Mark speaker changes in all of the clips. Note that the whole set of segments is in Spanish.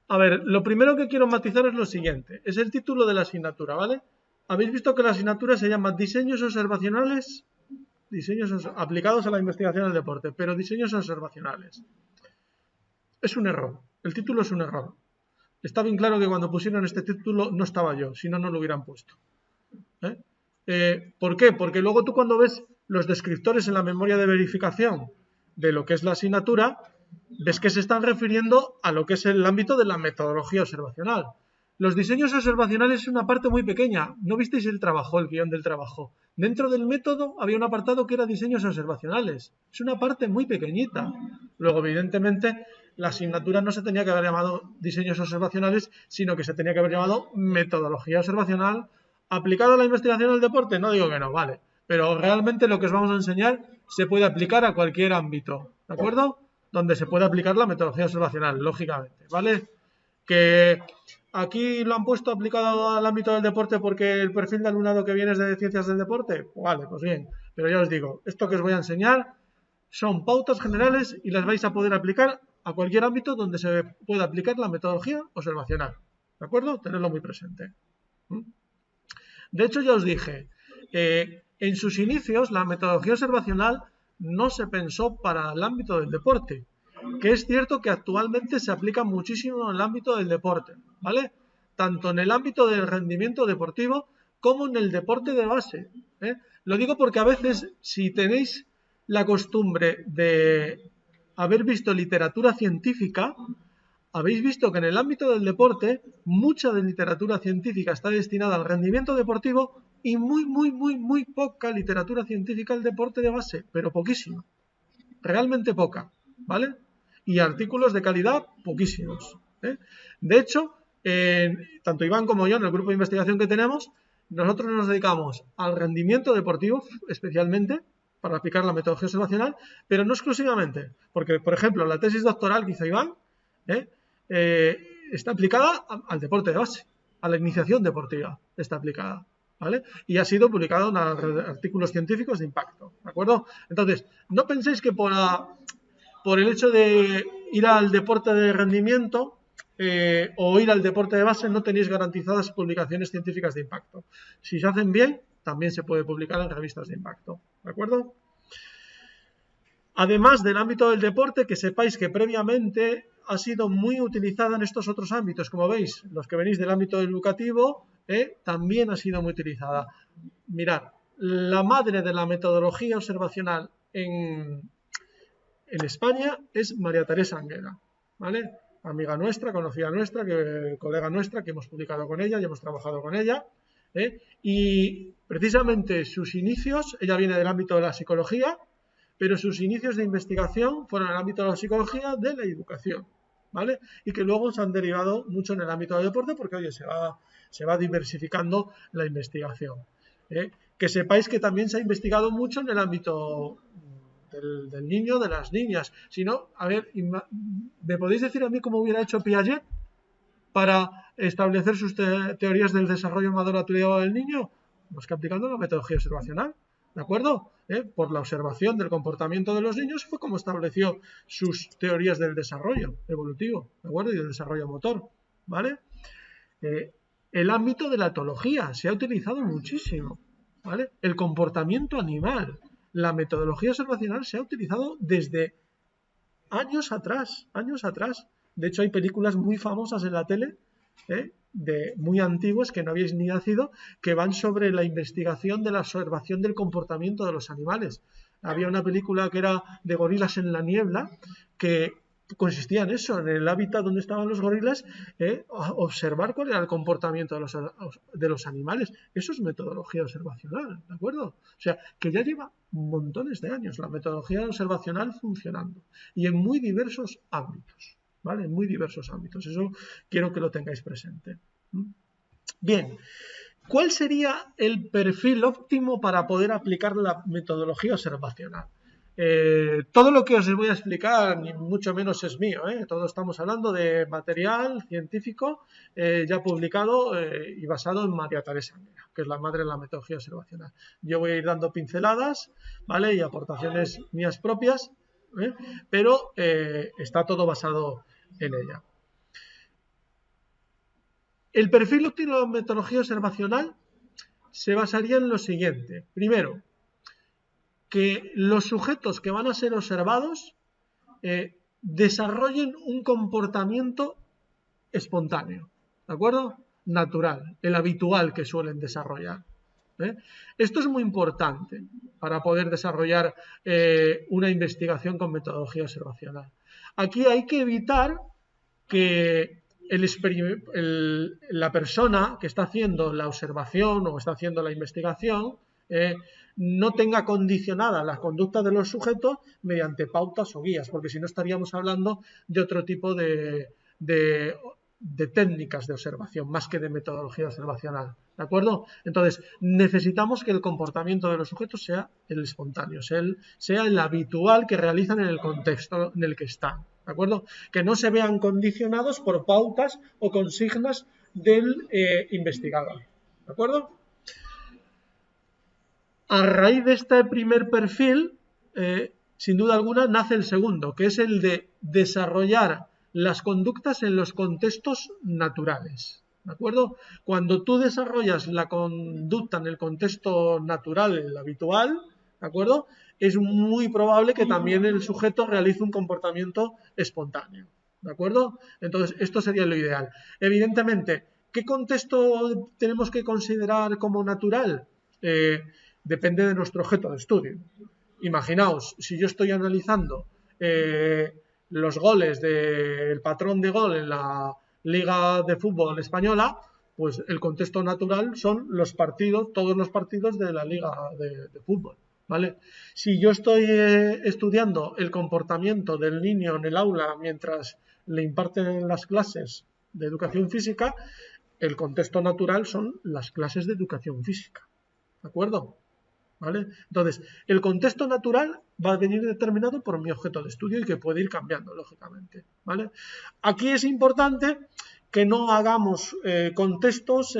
Speaker 1: A ver, lo primero que quiero matizar es lo siguiente. Es el título de la asignatura, ¿vale? Habéis visto que la asignatura se llama Diseños Observacionales, aplicados a la investigación del deporte, pero diseños observacionales. Es un error. El título es un error. Está bien claro que cuando pusieron este título no estaba yo, si no, no lo hubieran puesto. ¿Eh? ¿Por qué? Porque luego tú cuando ves los descriptores en la memoria de verificación de lo que es la asignatura, ves que se están refiriendo a lo que es el ámbito de la metodología observacional. Los diseños observacionales es una parte muy pequeña. ¿No visteis el trabajo, el guión del trabajo? Dentro del método había un apartado que era diseños observacionales. Es una parte muy pequeñita. Luego, evidentemente, la asignatura no se tenía que haber llamado diseños observacionales, sino que se tenía que haber llamado metodología observacional aplicada a la investigación del deporte. No digo que no, vale. Pero realmente lo que os vamos a enseñar se puede aplicar a cualquier ámbito, ¿de acuerdo? Donde se puede aplicar la metodología observacional, lógicamente, ¿vale? Que aquí lo han puesto aplicado al ámbito del deporte porque el perfil de alumnado que viene es de ciencias del deporte, vale, pues bien, pero ya os digo, esto que os voy a enseñar son pautas generales y las vais a poder aplicar a cualquier ámbito donde se pueda aplicar la metodología observacional, ¿de acuerdo? Tenedlo muy presente. De hecho, ya os dije, en sus inicios la metodología observacional no se pensó para el ámbito del deporte, que es cierto que actualmente se aplica muchísimo en el ámbito del deporte, ¿vale? Tanto en el ámbito del rendimiento deportivo como en el deporte de base, ¿eh? Lo digo porque a veces, si tenéis la costumbre de haber visto literatura científica, habéis visto que en el ámbito del deporte mucha de literatura científica está destinada al rendimiento deportivo y muy poca literatura científica al deporte de base, pero poquísima, realmente poca, ¿vale? Y artículos de calidad poquísimos, ¿eh? De hecho, tanto Iván como yo en el grupo de investigación que tenemos, nosotros nos dedicamos al rendimiento deportivo especialmente para aplicar la metodología observacional, pero no exclusivamente, porque por ejemplo la tesis doctoral que hizo Iván, ¿eh? Está aplicada al deporte de base, a la iniciación deportiva está aplicada, ¿vale? Y ha sido publicado en artículos científicos de impacto, ¿de acuerdo? Entonces, no penséis que por el hecho de ir al deporte de rendimiento o ir al deporte de base no tenéis garantizadas publicaciones científicas de impacto. Si se hacen bien, también se puede publicar en revistas de impacto, ¿de acuerdo? Además del ámbito del deporte, que sepáis que previamente ha sido muy utilizada en estos otros ámbitos. Como veis, los que venís del ámbito educativo, también ha sido muy utilizada. Mirad, la madre de la metodología observacional en España es María Teresa Anguera, ¿vale? Amiga nuestra, conocida nuestra, colega nuestra, que hemos publicado con ella y hemos trabajado con ella. Y precisamente sus inicios, ella viene del ámbito de la psicología, pero sus inicios de investigación fueron en el ámbito de la psicología de la educación, ¿vale? Y que luego se han derivado mucho en el ámbito del deporte porque, oye, se va diversificando la investigación. Que sepáis que también se ha investigado mucho en el ámbito del niño, de las niñas. Si no, a ver, ¿me podéis decir a mí cómo hubiera hecho Piaget para establecer sus teorías del desarrollo madurativo del niño? Pues que aplicando la metodología observacional, ¿de acuerdo? Por la observación del comportamiento de los niños fue como estableció sus teorías del desarrollo evolutivo, ¿de acuerdo? Y del desarrollo motor, ¿vale? El ámbito de la etología se ha utilizado muchísimo, ¿vale? El comportamiento animal, la metodología observacional se ha utilizado desde años atrás, años atrás. De hecho, hay películas muy famosas en la tele, muy antiguas, que no habéis ni nacido, que van sobre la investigación de la observación del comportamiento de los animales. Había una película que era de gorilas en la niebla, que consistía en eso, en el hábitat donde estaban los gorilas, observar cuál era el comportamiento de los animales. Eso es metodología observacional, ¿de acuerdo? O sea, que ya lleva montones de años la metodología observacional funcionando y en muy diversos ámbitos, ¿vale? En muy diversos ámbitos. Eso quiero que lo tengáis presente. Bien, ¿cuál sería el perfil óptimo para poder aplicar la metodología observacional? Todo lo que os voy a explicar, ni mucho menos es mío, todo estamos hablando de material científico ya publicado y basado en María Teresa Anguera, que es la madre de la metodología observacional. Yo voy a ir dando pinceladas, ¿vale? Y aportaciones mías propias, pero está todo basado en ella. El perfil óptimo de la metodología observacional se basaría en lo siguiente. Primero, que los sujetos que van a ser observados desarrollen un comportamiento espontáneo, ¿de acuerdo? Natural, el habitual que suelen desarrollar. Esto es muy importante para poder desarrollar una investigación con metodología observacional. Aquí hay que evitar que la persona que está haciendo la observación o está haciendo la investigación no tenga condicionada la conducta de los sujetos mediante pautas o guías, porque si no estaríamos hablando de otro tipo de técnicas de observación, más que de metodología observacional, ¿de acuerdo? Entonces, necesitamos que el comportamiento de los sujetos sea el espontáneo, sea el habitual que realizan en el contexto en el que están, ¿de acuerdo? Que no se vean condicionados por pautas o consignas del investigador, ¿de acuerdo? A raíz de este primer perfil, sin duda alguna, nace el segundo, que es el de desarrollar las conductas en los contextos naturales, ¿de acuerdo? Cuando tú desarrollas la conducta en el contexto natural, el habitual, ¿de acuerdo? Es muy probable que también el sujeto realice un comportamiento espontáneo, ¿de acuerdo? Entonces, esto sería lo ideal. Evidentemente, ¿qué contexto tenemos que considerar como natural? Depende de nuestro objeto de estudio. Imaginaos, si yo estoy analizando los goles del patrón de gol en la Liga de Fútbol Española, pues el contexto natural son los partidos, todos los partidos de la Liga de Fútbol, ¿vale? Si yo estoy estudiando el comportamiento del niño en el aula mientras le imparten las clases de educación física, el contexto natural son las clases de educación física, ¿de acuerdo? ¿Vale? Entonces, el contexto natural va a venir determinado por mi objeto de estudio y que puede ir cambiando, lógicamente, ¿vale? Aquí es importante que no hagamos contextos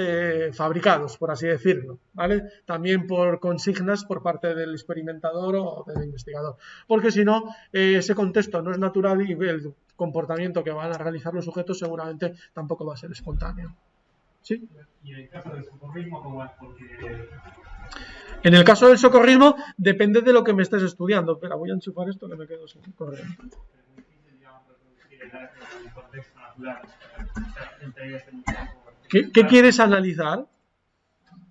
Speaker 1: fabricados, por así decirlo, ¿vale? También por consignas por parte del experimentador o del investigador, porque si no, ese contexto no es natural y el comportamiento que van a realizar los sujetos seguramente tampoco va a ser espontáneo. ¿Sí?
Speaker 2: Y en el caso del socorrismo, ¿cómo es? Porque
Speaker 1: en el caso del socorrismo, depende de lo que me estés estudiando. Espera, voy a enchufar esto que me quedo sin corriente.
Speaker 2: es difícil, digamos, reproducir el contexto natural.
Speaker 1: ¿Qué quieres analizar?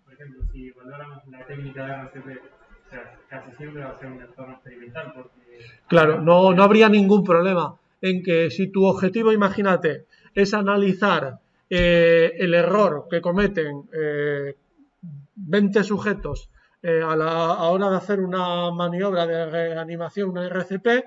Speaker 2: Por ejemplo, si valoramos la técnica de RCP, o sea, casi siempre va a ser un entorno experimental. Porque
Speaker 1: claro, no habría ningún problema en que si tu objetivo, imagínate, es analizar el error que cometen 20 sujetos a la hora de hacer una maniobra de reanimación, una RCP,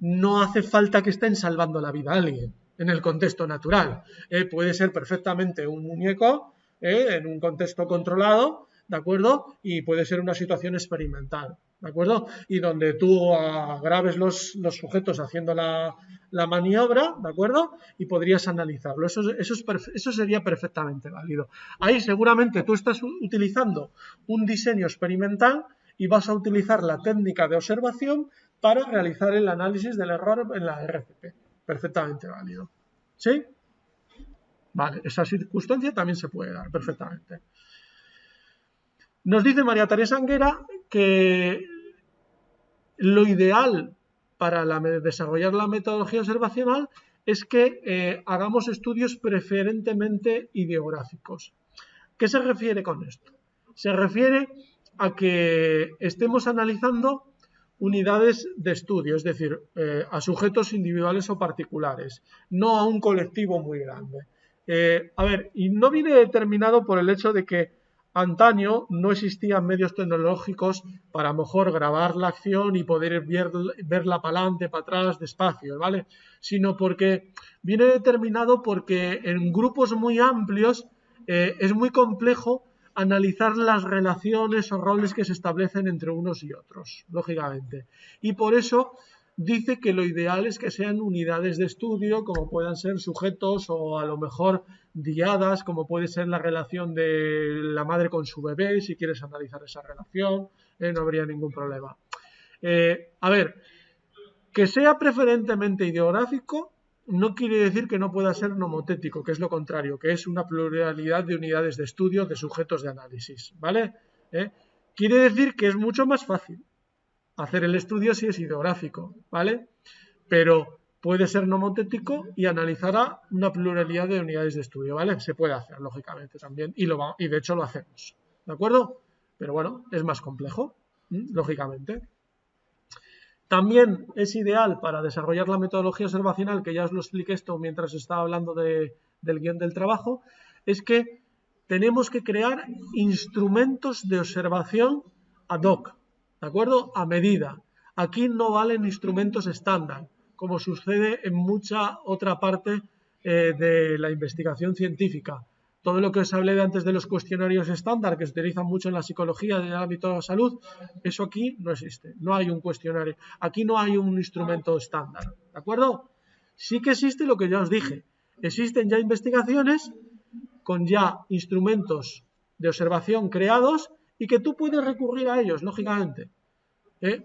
Speaker 1: no hace falta que estén salvando la vida a alguien en el contexto natural. Puede ser perfectamente un muñeco en un contexto controlado, ¿de acuerdo? Y puede ser una situación experimental, ¿de acuerdo? Y donde tú grabes los sujetos haciendo la maniobra, ¿de acuerdo? Y podrías analizarlo. Eso sería perfectamente válido. Ahí seguramente tú estás utilizando un diseño experimental y vas a utilizar la técnica de observación para realizar el análisis del error en la RCP. Perfectamente válido. ¿Sí? Vale, esa circunstancia también se puede dar perfectamente. Nos dice María Teresa Anguera que lo ideal para desarrollar la metodología observacional es que hagamos estudios preferentemente ideográficos. ¿Qué se refiere con esto? Se refiere a que estemos analizando unidades de estudio, es decir, a sujetos individuales o particulares, no a un colectivo muy grande. Y no viene determinado por el hecho de que antaño no existían medios tecnológicos para a lo mejor grabar la acción y poder verla para adelante, para atrás, despacio, ¿vale? Sino porque viene determinado porque en grupos muy amplios es muy complejo analizar las relaciones o roles que se establecen entre unos y otros, lógicamente. Y por eso dice que lo ideal es que sean unidades de estudio, como puedan ser sujetos o a lo mejor diadas, como puede ser la relación de la madre con su bebé, si quieres analizar esa relación, no habría ningún problema. Que sea preferentemente ideográfico no quiere decir que no pueda ser nomotético, que es lo contrario, que es una pluralidad de unidades de estudio de sujetos de análisis, ¿vale? Quiere decir que es mucho más fácil hacer el estudio si es ideográfico, ¿vale? Pero puede ser nomotético y analizará una pluralidad de unidades de estudio, ¿vale? Se puede hacer, lógicamente, también, y de hecho lo hacemos, ¿de acuerdo? Pero bueno, es más complejo, lógicamente. También es ideal para desarrollar la metodología observacional, que ya os lo expliqué esto mientras estaba hablando del guión del trabajo, es que tenemos que crear instrumentos de observación ad hoc, ¿de acuerdo? A medida. Aquí no valen instrumentos estándar, como sucede en mucha otra parte de la investigación científica. Todo lo que os hablé de antes de los cuestionarios estándar, que se utilizan mucho en la psicología y en el ámbito de la salud, eso aquí no existe. No hay un cuestionario. Aquí no hay un instrumento estándar. ¿De acuerdo? Sí que existe lo que ya os dije. Existen ya investigaciones con ya instrumentos de observación creados y que tú puedes recurrir a ellos, lógicamente.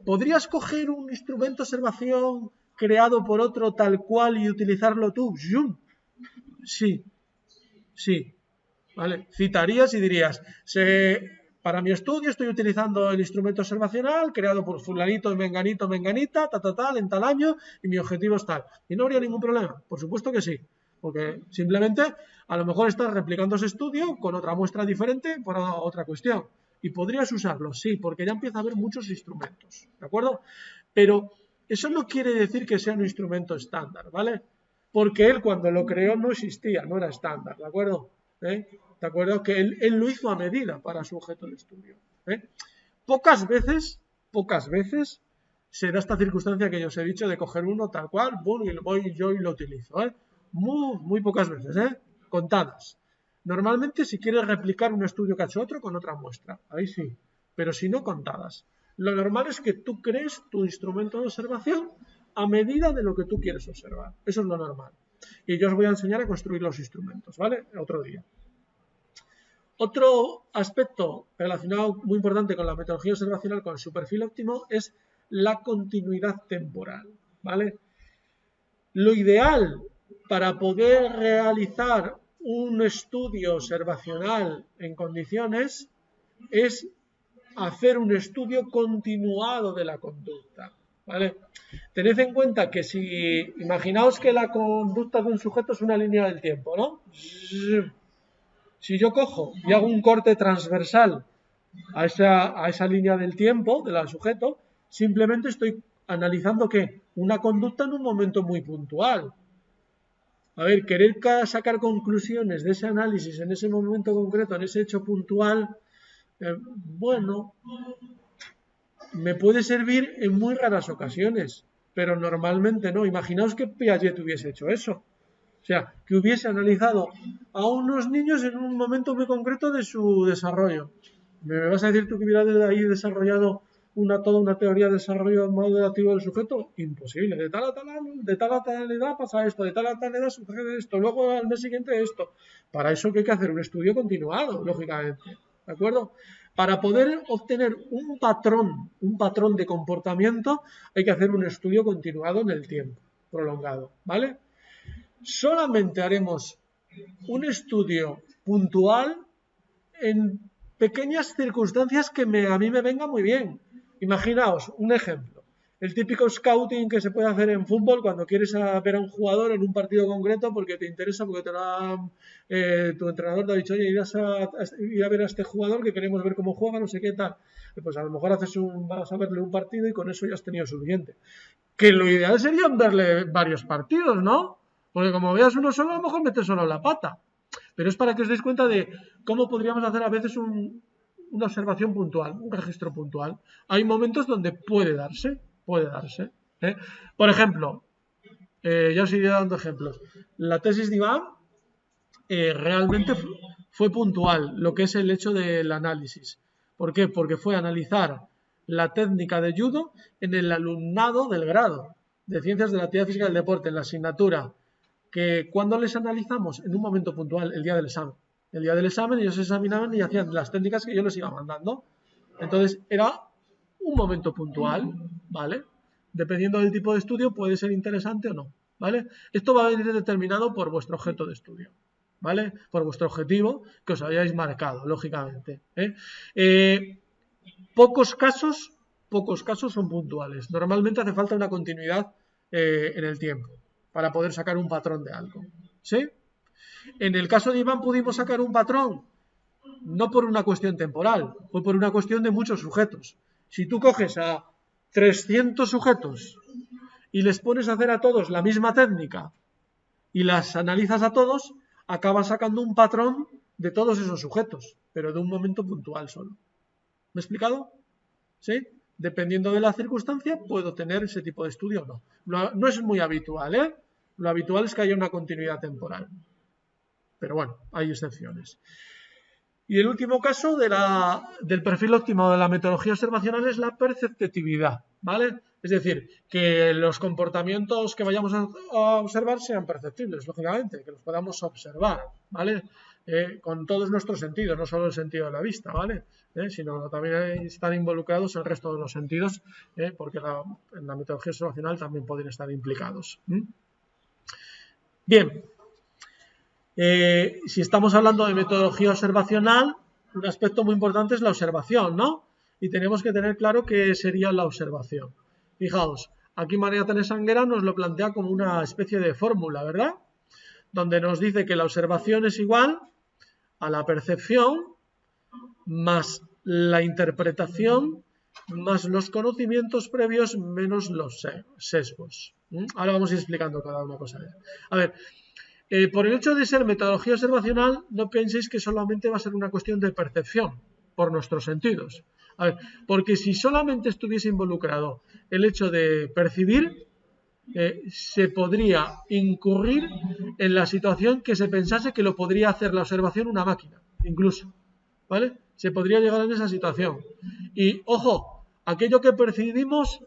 Speaker 1: ¿Podrías coger un instrumento de observación creado por otro tal cual y utilizarlo tú? Sí, sí. ¿Vale? Citarías y dirías, para mi estudio estoy utilizando el instrumento observacional creado por fulanito, menganito, menganita, tal, en tal año, y mi objetivo es tal. Y no habría ningún problema, por supuesto que sí, porque simplemente a lo mejor estás replicando ese estudio con otra muestra diferente por otra cuestión. Y podrías usarlo, sí, porque ya empieza a haber muchos instrumentos, ¿de acuerdo? Pero eso no quiere decir que sea un instrumento estándar, ¿vale? Porque él cuando lo creó no existía, no era estándar, ¿de acuerdo? ¿De acuerdo? Que él lo hizo a medida para su objeto de estudio. Pocas veces se da esta circunstancia que yo os he dicho de coger uno tal cual, y voy yo y lo utilizo. Muy pocas veces, contadas. Normalmente si quieres replicar un estudio que ha hecho otro con otra muestra, ahí sí, pero si no, contadas. Lo normal es que tú crees tu instrumento de observación a medida de lo que tú quieres observar. Eso es lo normal. Y yo os voy a enseñar a construir los instrumentos, ¿vale? Otro día. Otro aspecto relacionado muy importante con la metodología observacional, con su perfil óptimo, es la continuidad temporal, ¿vale? Lo ideal para poder realizar un estudio observacional en condiciones es hacer un estudio continuado de la conducta, ¿vale? Tened en cuenta que imaginaos que la conducta de un sujeto es una línea del tiempo, ¿no? Si yo cojo y hago un corte transversal a esa línea del tiempo del sujeto, simplemente estoy analizando ¿qué? Una conducta en un momento muy puntual. A ver, querer sacar conclusiones de ese análisis en ese momento concreto, en ese hecho puntual, bueno, me puede servir en muy raras ocasiones, pero normalmente no. Imaginaos que Piaget hubiese hecho eso. O sea, que hubiese analizado a unos niños en un momento muy concreto de su desarrollo. ¿Me vas a decir tú que hubiera de ahí desarrollado toda una teoría de desarrollo modulativo del sujeto? Imposible. De tal a tal edad pasa esto, de tal a tal edad sucede esto, luego al mes siguiente esto. Para eso que hay que hacer un estudio continuado, lógicamente. ¿De acuerdo? Para poder obtener un patrón de comportamiento, hay que hacer un estudio continuado en el tiempo, prolongado, ¿vale? Solamente haremos un estudio puntual en pequeñas circunstancias que a mí me venga muy bien. Imaginaos, un ejemplo, el típico scouting que se puede hacer en fútbol cuando quieres ver a un jugador en un partido concreto porque te interesa, porque tu entrenador te ha dicho, oye, ir a ver a este jugador que queremos ver cómo juega, no sé qué tal. Pues a lo mejor vas a verle un partido y con eso ya has tenido suficiente. Que lo ideal sería verle varios partidos, ¿no? Porque como veas uno solo, a lo mejor metes solo la pata. Pero es para que os deis cuenta de cómo podríamos hacer a veces una observación puntual, un registro puntual. Hay momentos donde puede darse. Por ejemplo, ya os iré dando ejemplos. La tesis de Iván realmente fue puntual, lo que es el hecho del análisis. ¿Por qué? Porque fue analizar la técnica de judo en el alumnado del grado de Ciencias de la Actividad Física y del Deporte, en la asignatura, que cuando les analizamos en un momento puntual, el día del examen. El día del examen ellos se examinaban y hacían las técnicas que yo les iba mandando. Entonces era un momento puntual, ¿vale? Dependiendo del tipo de estudio puede ser interesante o no, ¿vale? Esto va a venir determinado por vuestro objeto de estudio, ¿vale? Por vuestro objetivo que os hayáis marcado, lógicamente. Pocos casos son puntuales. Normalmente hace falta una continuidad en el tiempo para poder sacar un patrón de algo, ¿sí? En el caso de Iván pudimos sacar un patrón no por una cuestión temporal, fue por una cuestión de muchos sujetos. Si tú coges a 300 sujetos y les pones a hacer a todos la misma técnica y las analizas a todos, acabas sacando un patrón de todos esos sujetos, pero de un momento puntual solo. ¿Me he explicado? ¿Sí? Dependiendo de la circunstancia, puedo tener ese tipo de estudio o no. No es muy habitual, ¿eh? Lo habitual es que haya una continuidad temporal. Pero bueno, hay excepciones. Y el último caso del perfil óptimo de la metodología observacional es la perceptividad, ¿vale? Es decir, que los comportamientos que vayamos a observar sean perceptibles, lógicamente, que los podamos observar, ¿vale? Con todos nuestros sentidos, no solo el sentido de la vista, ¿vale? Sino también están involucrados el resto de los sentidos, porque en la metodología observacional también pueden estar implicados. Bien. Si estamos hablando de metodología observacional, un aspecto muy importante es la observación, ¿no? Y tenemos que tener claro qué sería la observación. Fijaos, aquí María Teresa Anguera nos lo plantea como una especie de fórmula, ¿verdad? Donde nos dice que la observación es igual a la percepción más la interpretación más los conocimientos previos menos los sesgos. Ahora vamos a ir explicando cada una cosa. A ver, por el hecho de ser metodología observacional, no penséis que solamente va a ser una cuestión de percepción por nuestros sentidos. A ver, porque si solamente estuviese involucrado el hecho de percibir, se podría incurrir en la situación que se pensase que lo podría hacer la observación una máquina, incluso, ¿vale? Se podría llegar en esa situación. Y, ojo, aquello que percibimos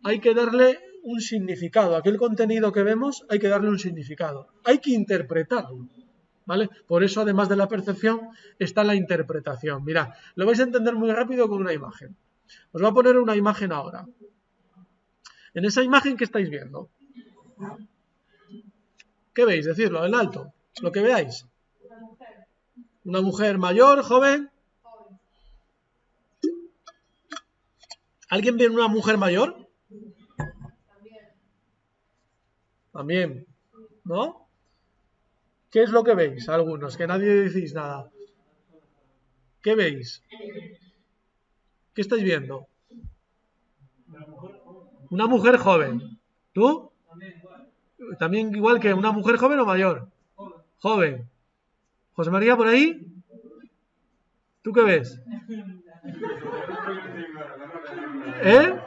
Speaker 1: hay que darle un significado. Aquel contenido que vemos hay que darle un significado. Hay que interpretarlo, ¿vale? Por eso, además de la percepción, está la interpretación. Mirad, lo vais a entender muy rápido con una imagen. Os voy a poner una imagen ahora. En esa imagen, ¿qué estáis viendo? ¿Qué veis? Decidlo en alto. Lo que veáis. Una mujer mayor, joven. ¿Alguien ve una mujer mayor? También, ¿no? ¿Qué es lo que veis? Algunos, que nadie decís nada. ¿Qué veis? ¿Qué estáis viendo? Una mujer joven. ¿Tú? ¿También igual que una mujer joven o mayor? Joven. ¿José María por ahí? ¿Tú qué ves? ¿Eh?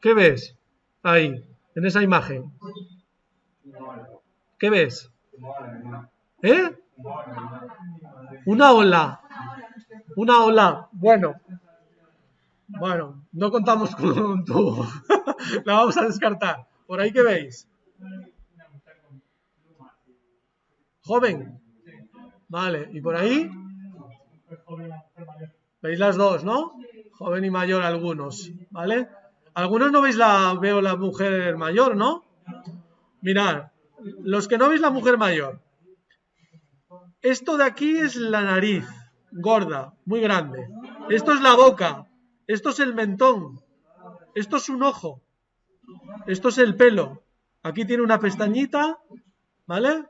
Speaker 1: ¿Qué ves? Ahí, en esa imagen. ¿Qué ves? ¿Eh? Una ola. Una ola. Bueno, no contamos con tu. La vamos a descartar. ¿Por ahí qué veis? Joven. Vale, ¿y por ahí? ¿Veis las dos, no? Joven y mayor algunos, ¿vale? Algunos no veo la mujer mayor, ¿no? Mirad, los que no veis la mujer mayor. Esto de aquí es la nariz, gorda, muy grande. Esto es la boca. Esto es el mentón. Esto es un ojo. Esto es el pelo. Aquí tiene una pestañita, ¿vale?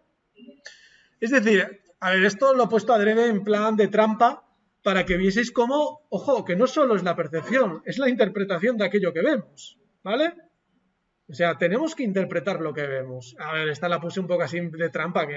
Speaker 1: Es decir, a ver, esto lo he puesto adrede en plan de trampa para que vieseis cómo, ojo, que no solo es la percepción, es la interpretación de aquello que vemos, ¿vale? O sea, tenemos que interpretar lo que vemos. A ver, esta la puse un poco así de trampa,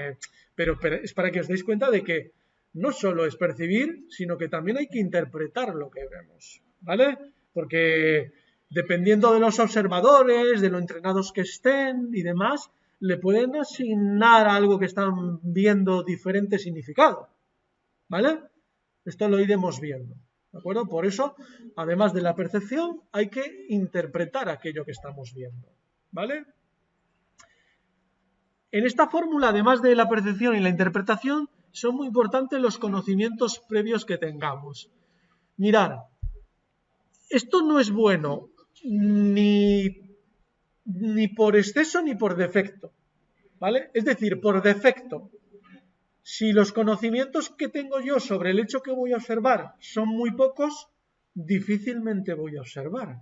Speaker 1: pero es para que os deis cuenta de que no solo es percibir, sino que también hay que interpretar lo que vemos, ¿vale? Porque dependiendo de los observadores, de lo entrenados que estén y demás, le pueden asignar a algo que están viendo diferente significado, ¿vale? Esto lo iremos viendo, ¿de acuerdo? Por eso, además de la percepción, hay que interpretar aquello que estamos viendo, ¿vale? En esta fórmula, además de la percepción y la interpretación, son muy importantes los conocimientos previos que tengamos. Mirad, esto no es bueno ni ni por exceso ni por defecto, ¿vale? Es decir, por defecto, si los conocimientos que tengo yo sobre el hecho que voy a observar son muy pocos, difícilmente voy a observar,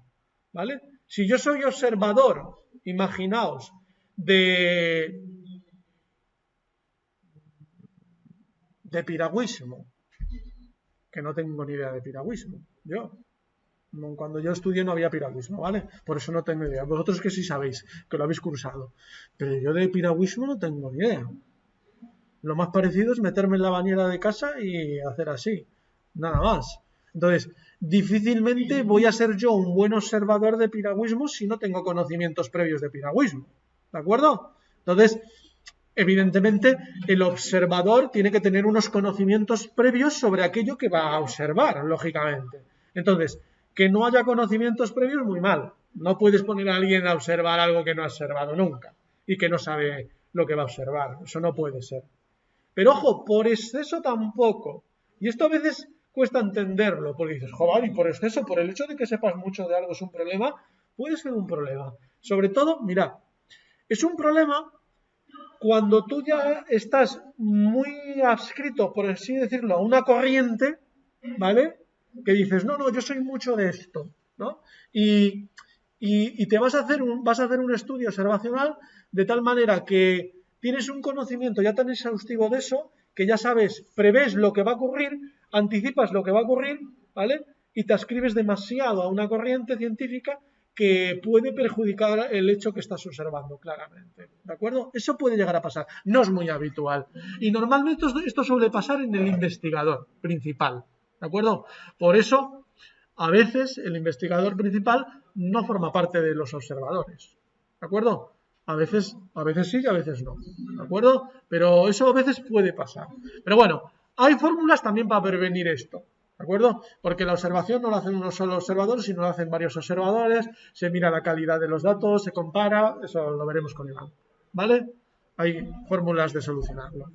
Speaker 1: ¿vale? Si yo soy observador, imaginaos, de piragüismo, que no tengo ni idea de piragüismo, cuando yo estudié no había piragüismo, ¿vale? Por eso no tengo idea. Vosotros que sí sabéis, que lo habéis cursado. Pero yo de piragüismo no tengo ni idea. Lo más parecido es meterme en la bañera de casa y hacer así. Nada más. Entonces, difícilmente voy a ser yo un buen observador de piragüismo si no tengo conocimientos previos de piragüismo. ¿De acuerdo? Entonces, evidentemente, el observador tiene que tener unos conocimientos previos sobre aquello que va a observar, lógicamente. Entonces, que no haya conocimientos previos, muy mal. No puedes poner a alguien a observar algo que no ha observado nunca y que no sabe lo que va a observar. Eso no puede ser. Pero ojo, por exceso tampoco. Y esto a veces cuesta entenderlo, porque dices, joder, y por exceso, por el hecho de que sepas mucho de algo es un problema, puede ser un problema. Sobre todo, mira, es un problema cuando tú ya estás muy adscrito, por así decirlo, a una corriente, ¿vale? Que dices, no, yo soy mucho de esto, ¿no? Y te vas a hacer un estudio observacional de tal manera que tienes un conocimiento ya tan exhaustivo de eso que ya sabes, prevés lo que va a ocurrir, anticipas lo que va a ocurrir, ¿vale? Y te adscribes demasiado a una corriente científica que puede perjudicar el hecho que estás observando claramente, ¿de acuerdo? Eso puede llegar a pasar, no es muy habitual. Y normalmente esto suele pasar en el investigador principal, ¿de acuerdo? Por eso, a veces el investigador principal no forma parte de los observadores, ¿de acuerdo? A veces sí y a veces no, ¿de acuerdo? Pero eso a veces puede pasar. Pero bueno, hay fórmulas también para prevenir esto, ¿de acuerdo? Porque la observación no la hacen uno solo observador, sino la hacen varios observadores, se mira la calidad de los datos, se compara, eso lo veremos con Iván, ¿vale? Hay fórmulas de solucionarlo.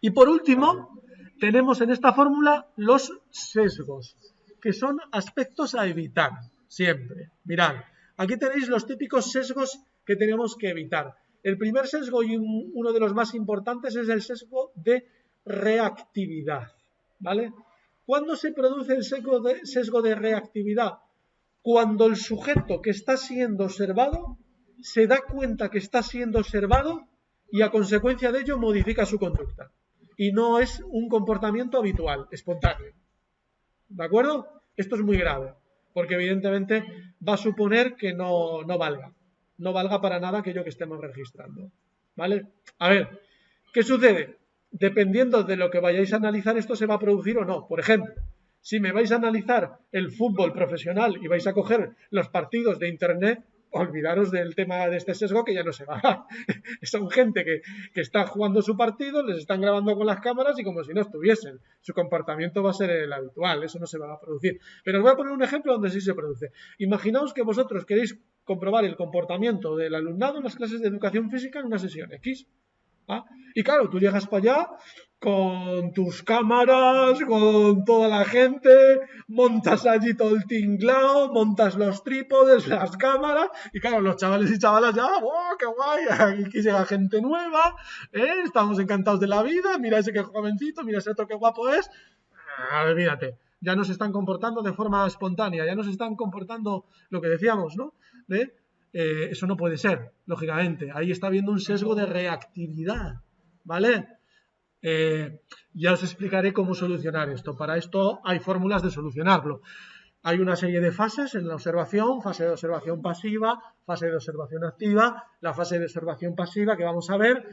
Speaker 1: Y por último, tenemos en esta fórmula los sesgos, que son aspectos a evitar, siempre. Mirad, aquí tenéis los típicos sesgos que tenemos que evitar. El primer sesgo y uno de los más importantes es el sesgo de reactividad, ¿vale? ¿Cuándo se produce el sesgo de reactividad? Cuando el sujeto que está siendo observado se da cuenta que está siendo observado y a consecuencia de ello modifica su conducta. Y no es un comportamiento habitual, espontáneo. ¿De acuerdo? Esto es muy grave, porque evidentemente va a suponer que no valga para nada aquello que estemos registrando. ¿Vale? A ver, ¿qué sucede? Dependiendo de lo que vayáis a analizar, esto se va a producir o no. Por ejemplo, si me vais a analizar el fútbol profesional y vais a coger los partidos de internet, olvidaros del tema de este sesgo que ya no se va. Son gente que está jugando su partido, les están grabando con las cámaras y como si no estuviesen. Su comportamiento va a ser el habitual, eso no se va a producir. Pero os voy a poner un ejemplo donde sí se produce. Imaginaos que vosotros queréis comprobar el comportamiento del alumnado en las clases de educación física en una sesión X. ¿Ah? Y claro, tú llegas para allá con tus cámaras, con toda la gente, montas allí todo el tinglao, montas los trípodes, las cámaras, y claro, los chavales y chavalas ya, ¡oh, qué guay! Aquí llega gente nueva, estamos encantados de la vida, mira ese que jovencito, mira ese otro que guapo es. Olvídate, ya no se están comportando de forma espontánea, ya no se están comportando lo que decíamos, ¿no? Eso no puede ser, lógicamente. Ahí está habiendo un sesgo de reactividad, ¿vale? Ya os explicaré cómo solucionar esto. Para esto hay fórmulas de solucionarlo. Hay una serie de fases en la observación, fase de observación pasiva, fase de observación activa. La fase de observación pasiva que vamos a ver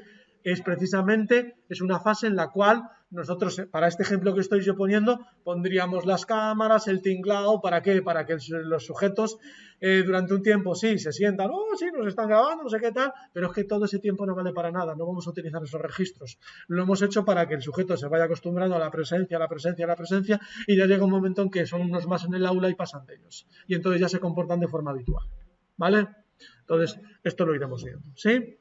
Speaker 1: es una fase en la cual nosotros, para este ejemplo que estoy yo poniendo, pondríamos las cámaras, el tinglao, ¿para qué? Para que los sujetos durante un tiempo sí se sientan, sí, nos están grabando, no sé qué tal, pero es que todo ese tiempo no vale para nada, no vamos a utilizar esos registros. Lo hemos hecho para que el sujeto se vaya acostumbrando a la presencia, y ya llega un momento en que son unos más en el aula y pasan de ellos. Y entonces ya se comportan de forma habitual, ¿vale? Entonces, esto lo iremos viendo, ¿sí?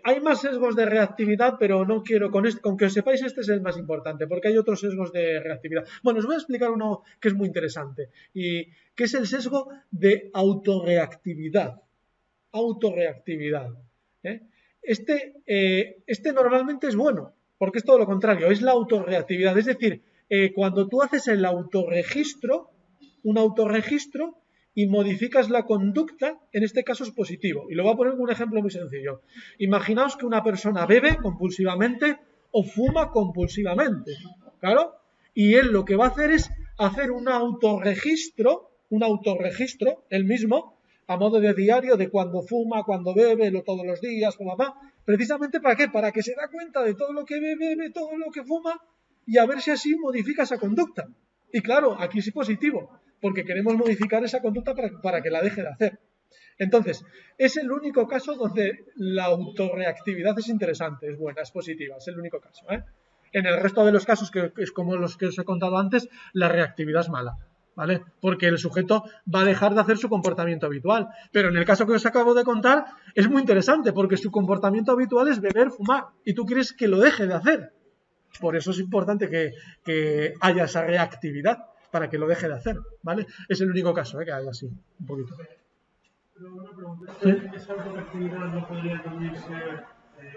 Speaker 1: Hay más sesgos de reactividad, pero no quiero, con que os sepáis, este es el más importante, porque hay otros sesgos de reactividad. Bueno, os voy a explicar uno que es muy interesante, y que es el sesgo de autorreactividad. Autorreactividad. ¿eh? Este normalmente es bueno, porque es todo lo contrario, es la autorreactividad. Es decir, cuando tú haces el autorregistro, un autorregistro, y modificas la conducta, en este caso es positivo. Y lo voy a poner con un ejemplo muy sencillo. Imaginaos que una persona bebe compulsivamente o fuma compulsivamente. ¿Claro? Y él lo que va a hacer es hacer un autorregistro, él mismo, a modo de diario, de cuando fuma, cuando bebe, todos los días, precisamente ¿para qué? Para que se da cuenta de todo lo que bebe, todo lo que fuma, y a ver si así modifica esa conducta. Y claro, aquí sí positivo, porque queremos modificar esa conducta para que la deje de hacer. Entonces, es el único caso donde la autorreactividad es interesante, es buena, es positiva, es el único caso. En el resto de los casos, que es como los que os he contado antes, la reactividad es mala, ¿vale? Porque el sujeto va a dejar de hacer su comportamiento habitual. Pero en el caso que os acabo de contar, es muy interesante, porque su comportamiento habitual es beber, fumar, y tú quieres que lo deje de hacer. Por eso es importante que haya esa reactividad, para que lo deje de hacer, ¿vale? Es el único caso, que haya así, un poquito.
Speaker 3: Pero una pregunta,
Speaker 1: ¿Sí?
Speaker 3: ¿esa autorreactividad no podría también ser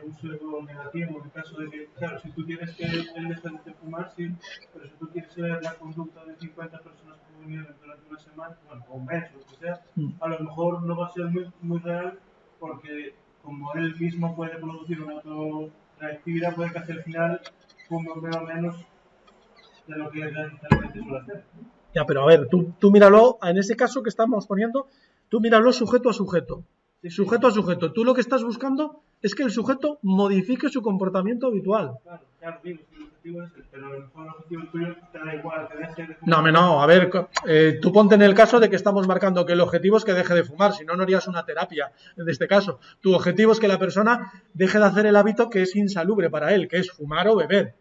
Speaker 3: un sesgo negativo en el caso de que, claro, si tú quieres que él deje de fumar, sí, pero si tú quieres ver la conducta de 50 personas que vinieron durante una semana, bueno, o un mes, o lo que sea, a lo mejor no va a ser muy real, porque como él mismo puede producir una autorreactividad, puede que hacia el final fume menos de lo que realmente suele hacer.
Speaker 1: Ya, pero a ver, tú míralo, en ese caso que estamos poniendo, tú míralo sujeto a sujeto. Sujeto a sujeto. Tú lo que estás buscando es que el sujeto modifique su comportamiento habitual.
Speaker 3: Claro, digo, el objetivo es ese, pero a lo mejor el objetivo tuyo te da igual, que deje de
Speaker 1: No,
Speaker 3: fumar.
Speaker 1: no, a ver, tú ponte en el caso de que estamos marcando que el objetivo es que deje de fumar, si no, no harías una terapia en este caso. Tu objetivo es que la persona deje de hacer el hábito que es insalubre para él, que es fumar o beber.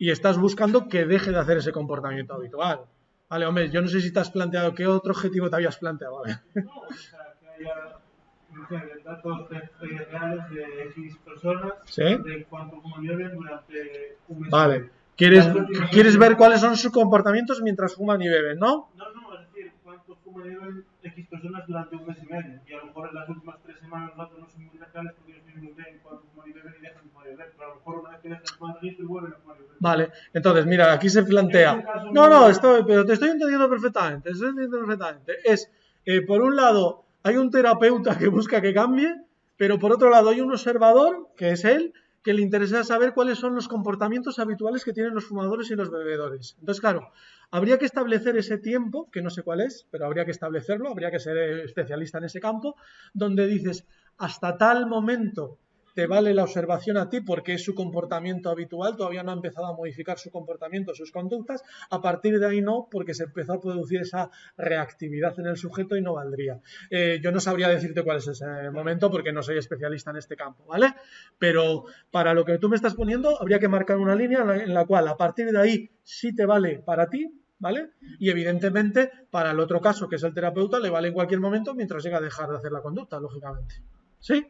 Speaker 1: Y estás buscando que deje de hacer ese comportamiento habitual. Vale, hombre, yo no sé si te has planteado, ¿qué otro objetivo te habías planteado? Vale.
Speaker 3: No, o sea, que haya datos reales de X personas,
Speaker 1: ¿Sí?
Speaker 3: de cuánto fuman y beben durante un mes.
Speaker 1: Vale. ¿Quieres ver cuáles son sus comportamientos mientras fuman y beben, no?
Speaker 3: No, es decir, cuánto fuman y beben X personas durante un mes y medio. Y a lo mejor en las últimas 3 semanas los datos no son muy reales porque ellos mismos ven cuánto fuman y beben y dejan de fumar y beber. Pero a lo mejor una vez que dejan de fumar y vuelven a fumar y beber.
Speaker 1: Vale, entonces, mira, aquí se plantea. Pero te estoy entendiendo perfectamente. Es, por un lado, hay un terapeuta que busca que cambie, pero por otro lado hay un observador, que es él, que le interesa saber cuáles son los comportamientos habituales que tienen los fumadores y los bebedores. Entonces, claro, habría que establecer ese tiempo, que no sé cuál es, pero habría que establecerlo, habría que ser especialista en ese campo, donde dices, hasta tal momento te vale la observación a ti porque es su comportamiento habitual, todavía no ha empezado a modificar su comportamiento, sus conductas, a partir de ahí no, porque se empezó a producir esa reactividad en el sujeto y no valdría. Yo no sabría decirte cuál es ese momento porque no soy especialista en este campo, ¿vale? Pero para lo que tú me estás poniendo, habría que marcar una línea en la cual a partir de ahí sí te vale para ti, ¿vale? Y evidentemente para el otro caso, que es el terapeuta, le vale en cualquier momento mientras llega a dejar de hacer la conducta, lógicamente. ¿Sí?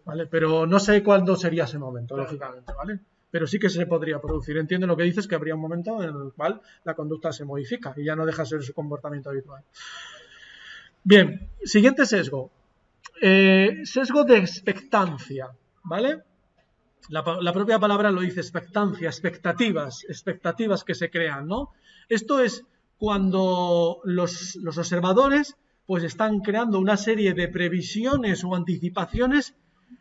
Speaker 1: ¿Vale? Pero no sé cuándo sería ese momento, lógicamente, ¿vale? Pero sí que se podría producir. Entiendo lo que dices, que habría un momento en el cual la conducta se modifica y ya no deja de ser su comportamiento habitual. Bien, siguiente sesgo. Sesgo de expectancia, ¿vale? La propia palabra lo dice, expectancia, expectativas que se crean, ¿no? Esto es cuando los observadores pues están creando una serie de previsiones o anticipaciones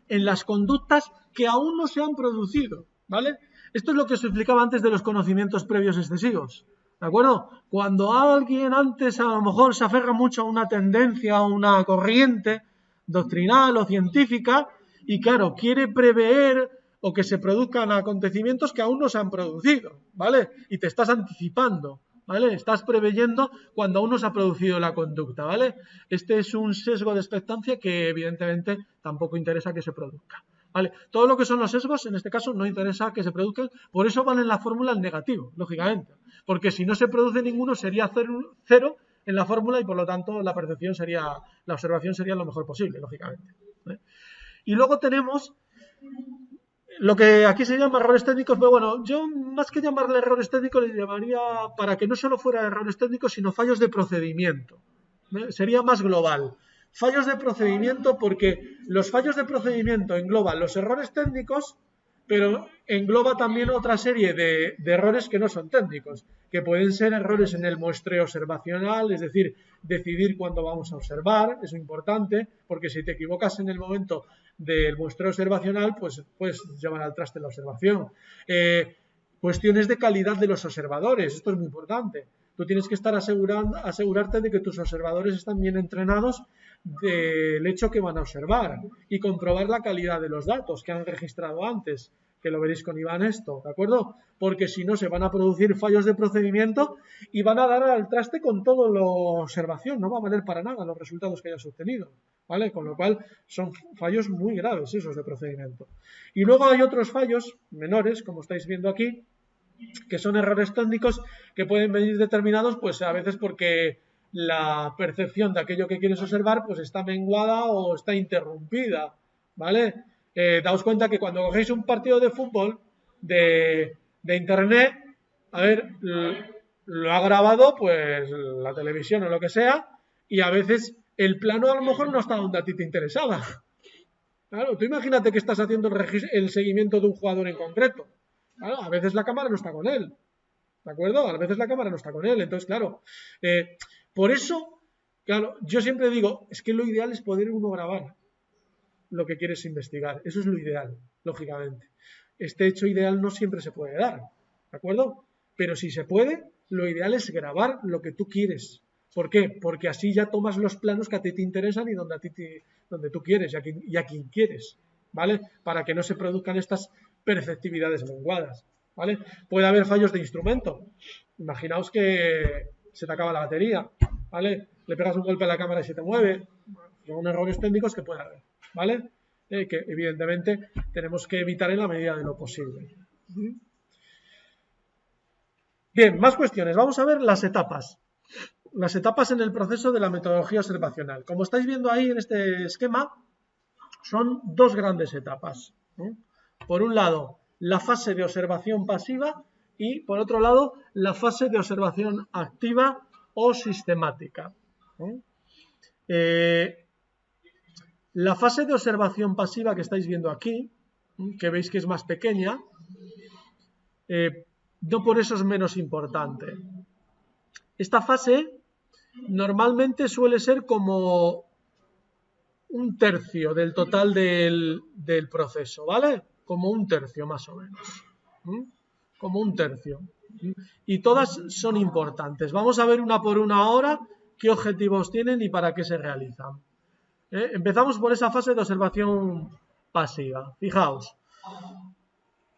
Speaker 1: en las conductas que aún no se han producido, ¿vale? Esto es lo que os explicaba antes de los conocimientos previos excesivos, ¿de acuerdo? Cuando alguien antes a lo mejor se aferra mucho a una tendencia, a una corriente doctrinal o científica y claro, quiere prever o que se produzcan acontecimientos que aún no se han producido, ¿vale? Y te estás anticipando, ¿vale? Estás preveyendo cuando aún no se ha producido la conducta, ¿vale? Este es un sesgo de expectancia que evidentemente tampoco interesa que se produzca, ¿vale? Todo lo que son los sesgos, en este caso, no interesa que se produzcan, por eso van en la fórmula el negativo, lógicamente, porque si no se produce ninguno sería cero en la fórmula y por lo tanto la observación sería lo mejor posible, lógicamente, ¿vale? Y luego tenemos lo que aquí se llama errores técnicos, pero bueno, yo más que llamarle errores técnicos le llamaría, para que no solo fuera errores técnicos, sino fallos de procedimiento. Sería más global. Fallos de procedimiento, porque los fallos de procedimiento engloban los errores técnicos, pero engloba también otra serie de errores que no son técnicos, que pueden ser errores en el muestreo observacional, es decir, decidir cuándo vamos a observar, es importante, porque si te equivocas en el momento del muestreo observacional, pues puedes llevar al traste la observación. Cuestiones de calidad de los observadores, esto es muy importante. Tú tienes que estar asegurarte de que tus observadores están bien entrenados del hecho que van a observar y comprobar la calidad de los datos que han registrado antes, que lo veréis con Iván esto, ¿de acuerdo? Porque si no se van a producir fallos de procedimiento y van a dar al traste con toda la observación, no va a valer para nada los resultados que hayas obtenido, ¿vale? Con lo cual son fallos muy graves esos de procedimiento. Y luego hay otros fallos menores, como estáis viendo aquí, que son errores técnicos que pueden venir determinados pues a veces porque la percepción de aquello que quieres observar pues está menguada o está interrumpida, ¿vale? Daos cuenta que cuando cogéis un partido de fútbol de internet, a ver, lo ha grabado pues la televisión o lo que sea, y a veces el plano a lo mejor no está donde a ti te interesaba. Claro, tú imagínate que estás haciendo el seguimiento de un jugador en concreto. Claro, a veces la cámara no está con él, ¿de acuerdo? A veces la cámara no está con él, entonces claro, por eso, claro, yo siempre digo, es que lo ideal es poder uno grabar lo que quieres investigar, eso es lo ideal, lógicamente. Este hecho ideal no siempre se puede dar, ¿de acuerdo? Pero si se puede, lo ideal es grabar lo que tú quieres. ¿Por qué? Porque así ya tomas los planos que a ti te interesan y donde tú quieres y a quien quieres, ¿vale? Para que no se produzcan estas perceptividades menguadas, ¿vale? Puede haber fallos de instrumento. Imaginaos que se te acaba la batería, ¿vale? Le pegas un golpe a la cámara y se te mueve. Son errores técnicos que puede haber, ¿vale? Que evidentemente tenemos que evitar en la medida de lo posible. Bien, más cuestiones. Vamos a ver las etapas. Las etapas en el proceso de la metodología observacional. Como estáis viendo ahí en este esquema, son dos grandes etapas, ¿no? Por un lado, la fase de observación pasiva y, por otro lado, la fase de observación activa o sistemática. La fase de observación pasiva que estáis viendo aquí, que veis que es más pequeña, no por eso es menos importante. Esta fase normalmente suele ser como un tercio del total del proceso, ¿vale? Como un tercio más o menos. Como un tercio. Y todas son importantes. Vamos a ver una por una ahora qué objetivos tienen y para qué se realizan. Empezamos por esa fase de observación pasiva. Fijaos.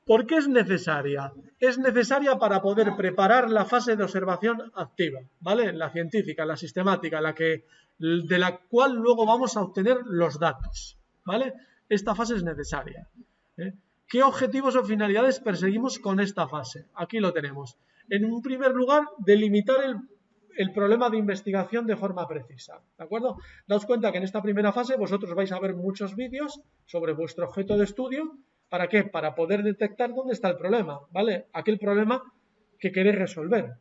Speaker 1: ¿Por qué es necesaria? Es necesaria para poder preparar la fase de observación activa, ¿vale? La científica, la sistemática, de la cual luego vamos a obtener los datos, ¿vale? Esta fase es necesaria. ¿Qué objetivos o finalidades perseguimos con esta fase? Aquí lo tenemos. En un primer lugar, delimitar el problema de investigación de forma precisa, ¿de acuerdo? Daos cuenta que en esta primera fase vosotros vais a ver muchos vídeos sobre vuestro objeto de estudio. ¿Para qué? Para poder detectar dónde está el problema, ¿vale? Aquel problema que queréis resolver.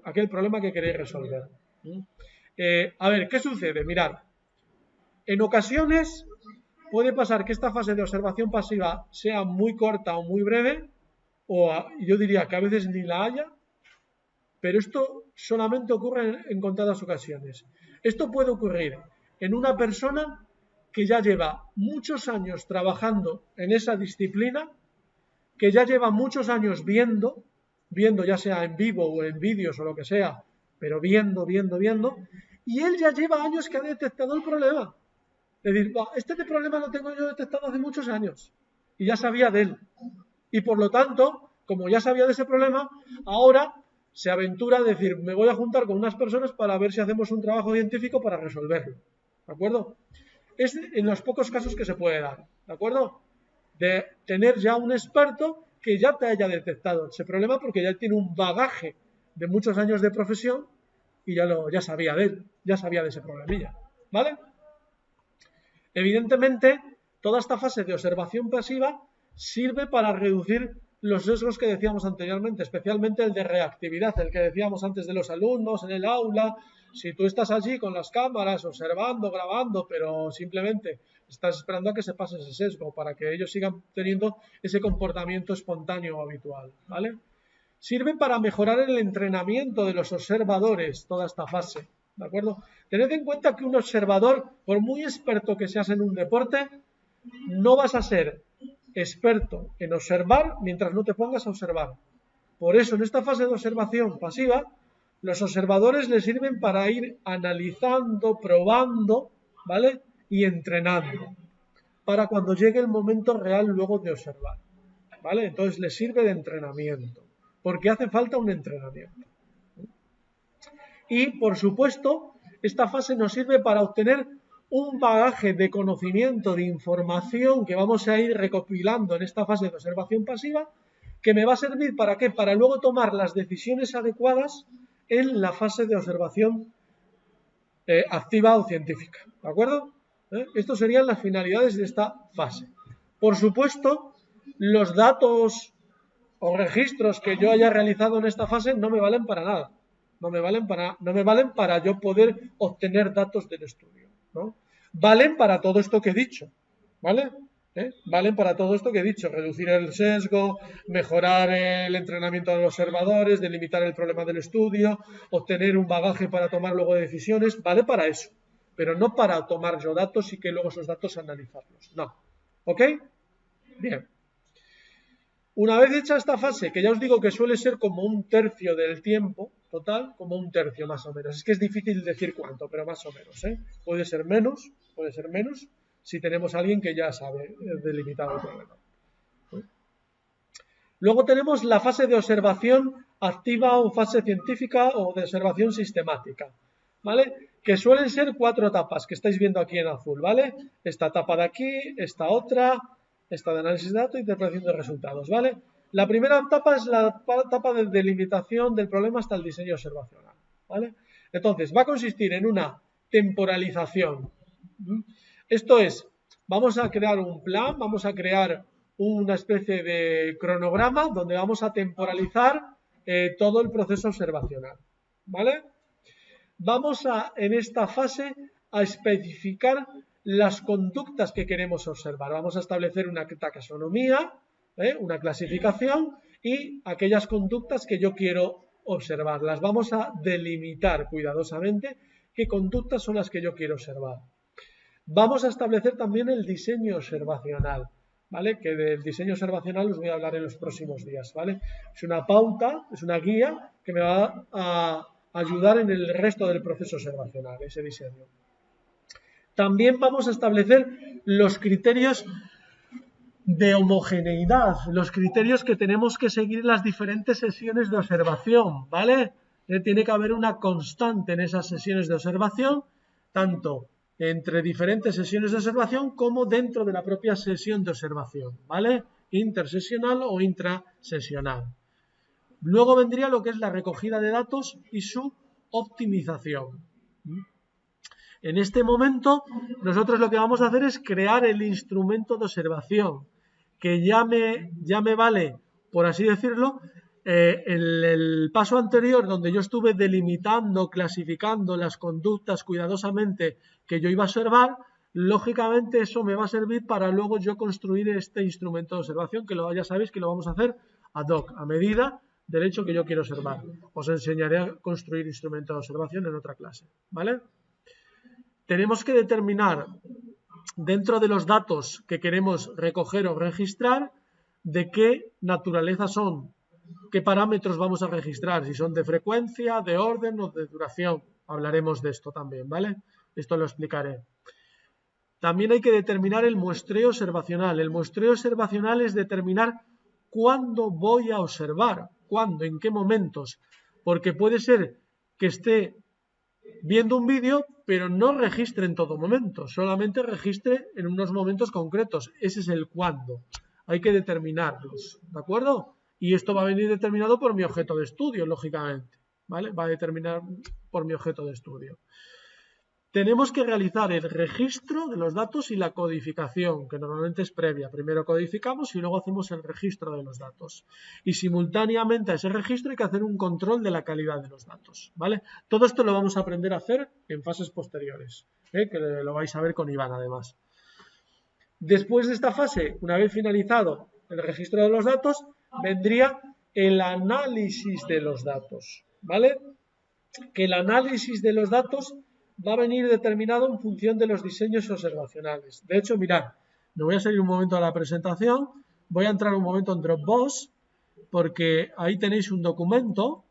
Speaker 1: Aquel problema que queréis resolver. A ver, ¿qué sucede? Mirad, en ocasiones puede pasar que esta fase de observación pasiva sea muy corta o muy breve, o yo diría que a veces ni la haya, pero esto solamente ocurre en contadas ocasiones. Esto puede ocurrir en una persona que ya lleva muchos años trabajando en esa disciplina, que ya lleva muchos años viendo ya sea en vivo o en vídeos o lo que sea, pero viendo, y él ya lleva años que ha detectado el problema. Es decir, este problema lo tengo yo detectado hace muchos años, y ya sabía de él. Y por lo tanto, como ya sabía de ese problema, ahora se aventura a decir, me voy a juntar con unas personas para ver si hacemos un trabajo científico para resolverlo. ¿De acuerdo? Es en los pocos casos que se puede dar, ¿de acuerdo? De tener ya un experto que ya te haya detectado ese problema porque ya tiene un bagaje de muchos años de profesión y ya sabía de él, ya sabía de ese problemilla, ¿vale? Evidentemente, toda esta fase de observación pasiva sirve para reducir los sesgos que decíamos anteriormente, especialmente el de reactividad, el que decíamos antes de los alumnos en el aula. Si tú estás allí con las cámaras, observando, grabando, pero simplemente estás esperando a que se pase ese sesgo para que ellos sigan teniendo ese comportamiento espontáneo o habitual, ¿vale? Sirve para mejorar el entrenamiento de los observadores, toda esta fase, ¿de acuerdo? Tened en cuenta que un observador, por muy experto que seas en un deporte, no vas a ser experto en observar mientras no te pongas a observar. Por eso, en esta fase de observación pasiva, los observadores les sirven para ir analizando, probando, ¿vale? Y entrenando, para cuando llegue el momento real luego de observar, ¿vale? Entonces les sirve de entrenamiento, porque hace falta un entrenamiento. Y, por supuesto, esta fase nos sirve para obtener un bagaje de conocimiento, de información que vamos a ir recopilando en esta fase de observación pasiva, que me va a servir ¿para qué? Para luego tomar las decisiones adecuadas en la fase de observación activa o científica, ¿de acuerdo? Estas serían las finalidades de esta fase. Por supuesto, los datos o registros que yo haya realizado en esta fase no me valen para nada. No me valen para yo poder obtener datos del estudio, ¿no? Valen para todo esto que he dicho, ¿vale? Valen para todo esto que he dicho, reducir el sesgo, mejorar el entrenamiento de los observadores, delimitar el problema del estudio, obtener un bagaje para tomar luego decisiones, vale para eso, pero no para tomar yo datos y que luego esos datos analizarlos, no. ¿Ok? Bien. Una vez hecha esta fase, que ya os digo que suele ser como un tercio del tiempo total, como un tercio más o menos. Es que es difícil decir cuánto, pero más o menos, ¿eh? Puede ser menos si tenemos a alguien que ya sabe delimitar el problema. Luego tenemos la fase de observación activa o fase científica o de observación sistemática, ¿vale? Que suelen ser 4 etapas que estáis viendo aquí en azul, ¿vale? Esta etapa de aquí, esta otra, esta de análisis de datos e interpretación de resultados, ¿vale? La primera etapa es la etapa de delimitación del problema hasta el diseño observacional, ¿vale? Entonces, va a consistir en una temporalización. Esto es, vamos a crear un plan, vamos a crear una especie de cronograma donde vamos a temporalizar todo el proceso observacional, ¿vale? Vamos en esta fase a especificar las conductas que queremos observar. Vamos a establecer una taxonomía, una clasificación y aquellas conductas que yo quiero observar. Las vamos a delimitar cuidadosamente qué conductas son las que yo quiero observar. Vamos a establecer también el diseño observacional, ¿vale? Que del diseño observacional os voy a hablar en los próximos días, ¿vale? Es una pauta, es una guía que me va a ayudar en el resto del proceso observacional, ese diseño. También vamos a establecer los criterios de homogeneidad, los criterios que tenemos que seguir en las diferentes sesiones de observación, ¿vale? Tiene que haber una constante en esas sesiones de observación, tanto entre diferentes sesiones de observación como dentro de la propia sesión de observación, ¿vale? Intersesional o intrasesional. Luego vendría lo que es la recogida de datos y su optimización. En este momento, nosotros lo que vamos a hacer es crear el instrumento de observación, que ya me vale, por así decirlo, el paso anterior donde yo estuve delimitando, clasificando las conductas cuidadosamente que yo iba a observar. Lógicamente eso me va a servir para luego yo construir este instrumento de observación, que ya sabéis que lo vamos a hacer ad hoc, a medida del hecho que yo quiero observar. Os enseñaré a construir instrumentos de observación en otra clase, ¿vale? Tenemos que determinar dentro de los datos que queremos recoger o registrar de qué naturaleza son, qué parámetros vamos a registrar, si son de frecuencia, de orden o de duración. Hablaremos de esto también, ¿vale? Esto lo explicaré. También hay que determinar el muestreo observacional. El muestreo observacional es determinar cuándo voy a observar, cuándo, en qué momentos, porque puede ser que esté viendo un vídeo, pero no registre en todo momento, solamente registre en unos momentos concretos. Ese es el cuándo. Hay que determinarlos, ¿de acuerdo? Y esto va a venir determinado por mi objeto de estudio, lógicamente, ¿vale? Va a determinar por mi objeto de estudio. tenemos que realizar el registro de los datos y la codificación, que normalmente es previa. Primero codificamos y luego hacemos el registro de los datos. Y simultáneamente a ese registro hay que hacer un control de la calidad de los datos, ¿vale? Todo esto lo vamos a aprender a hacer en fases posteriores, que lo vais a ver con Iván además. Después de esta fase, una vez finalizado el registro de los datos, vendría el análisis de los datos, ¿vale? Que el análisis de los datos va a venir determinado en función de los diseños observacionales. De hecho, mirad, me voy a salir un momento a la presentación, voy a entrar un momento en Dropbox, porque ahí tenéis un documento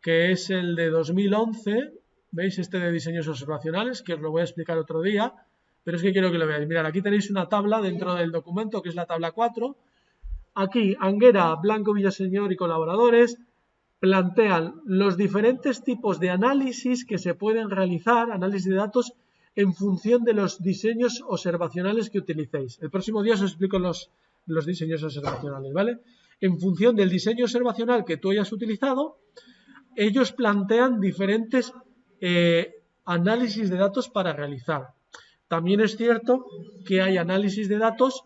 Speaker 1: que es el de 2011, ¿veis? Este de diseños observacionales, que os lo voy a explicar otro día, pero es que quiero que lo veáis. Mirad, aquí tenéis una tabla dentro del documento, que es la tabla 4. Aquí, Anguera, Blanco, Villaseñor y colaboradores plantean los diferentes tipos de análisis que se pueden realizar, análisis de datos, en función de los diseños observacionales que utilicéis. El próximo día os explico los diseños observacionales, ¿vale? En función del diseño observacional que tú hayas utilizado, ellos plantean diferentes análisis de datos para realizar. También es cierto que hay análisis de datos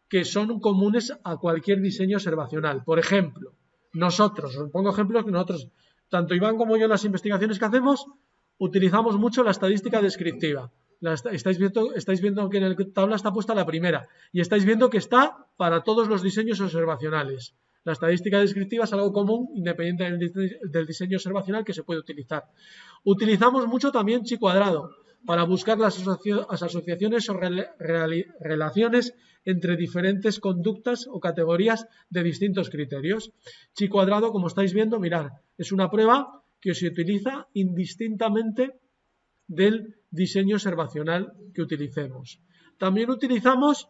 Speaker 1: que son comunes a cualquier diseño observacional. Por ejemplo, nosotros, os pongo ejemplos que nosotros, tanto Iván como yo en las investigaciones que hacemos, utilizamos mucho la estadística descriptiva. Estáis viendo que en la tabla está puesta la primera y estáis viendo que está para todos los diseños observacionales. La estadística descriptiva es algo común, independiente del diseño observacional que se puede utilizar. Utilizamos mucho también chi cuadrado para buscar las asociaciones o relaciones entre diferentes conductas o categorías de distintos criterios. Chi cuadrado, como estáis viendo, mirad, es una prueba que se utiliza indistintamente del diseño observacional que utilicemos. También utilizamos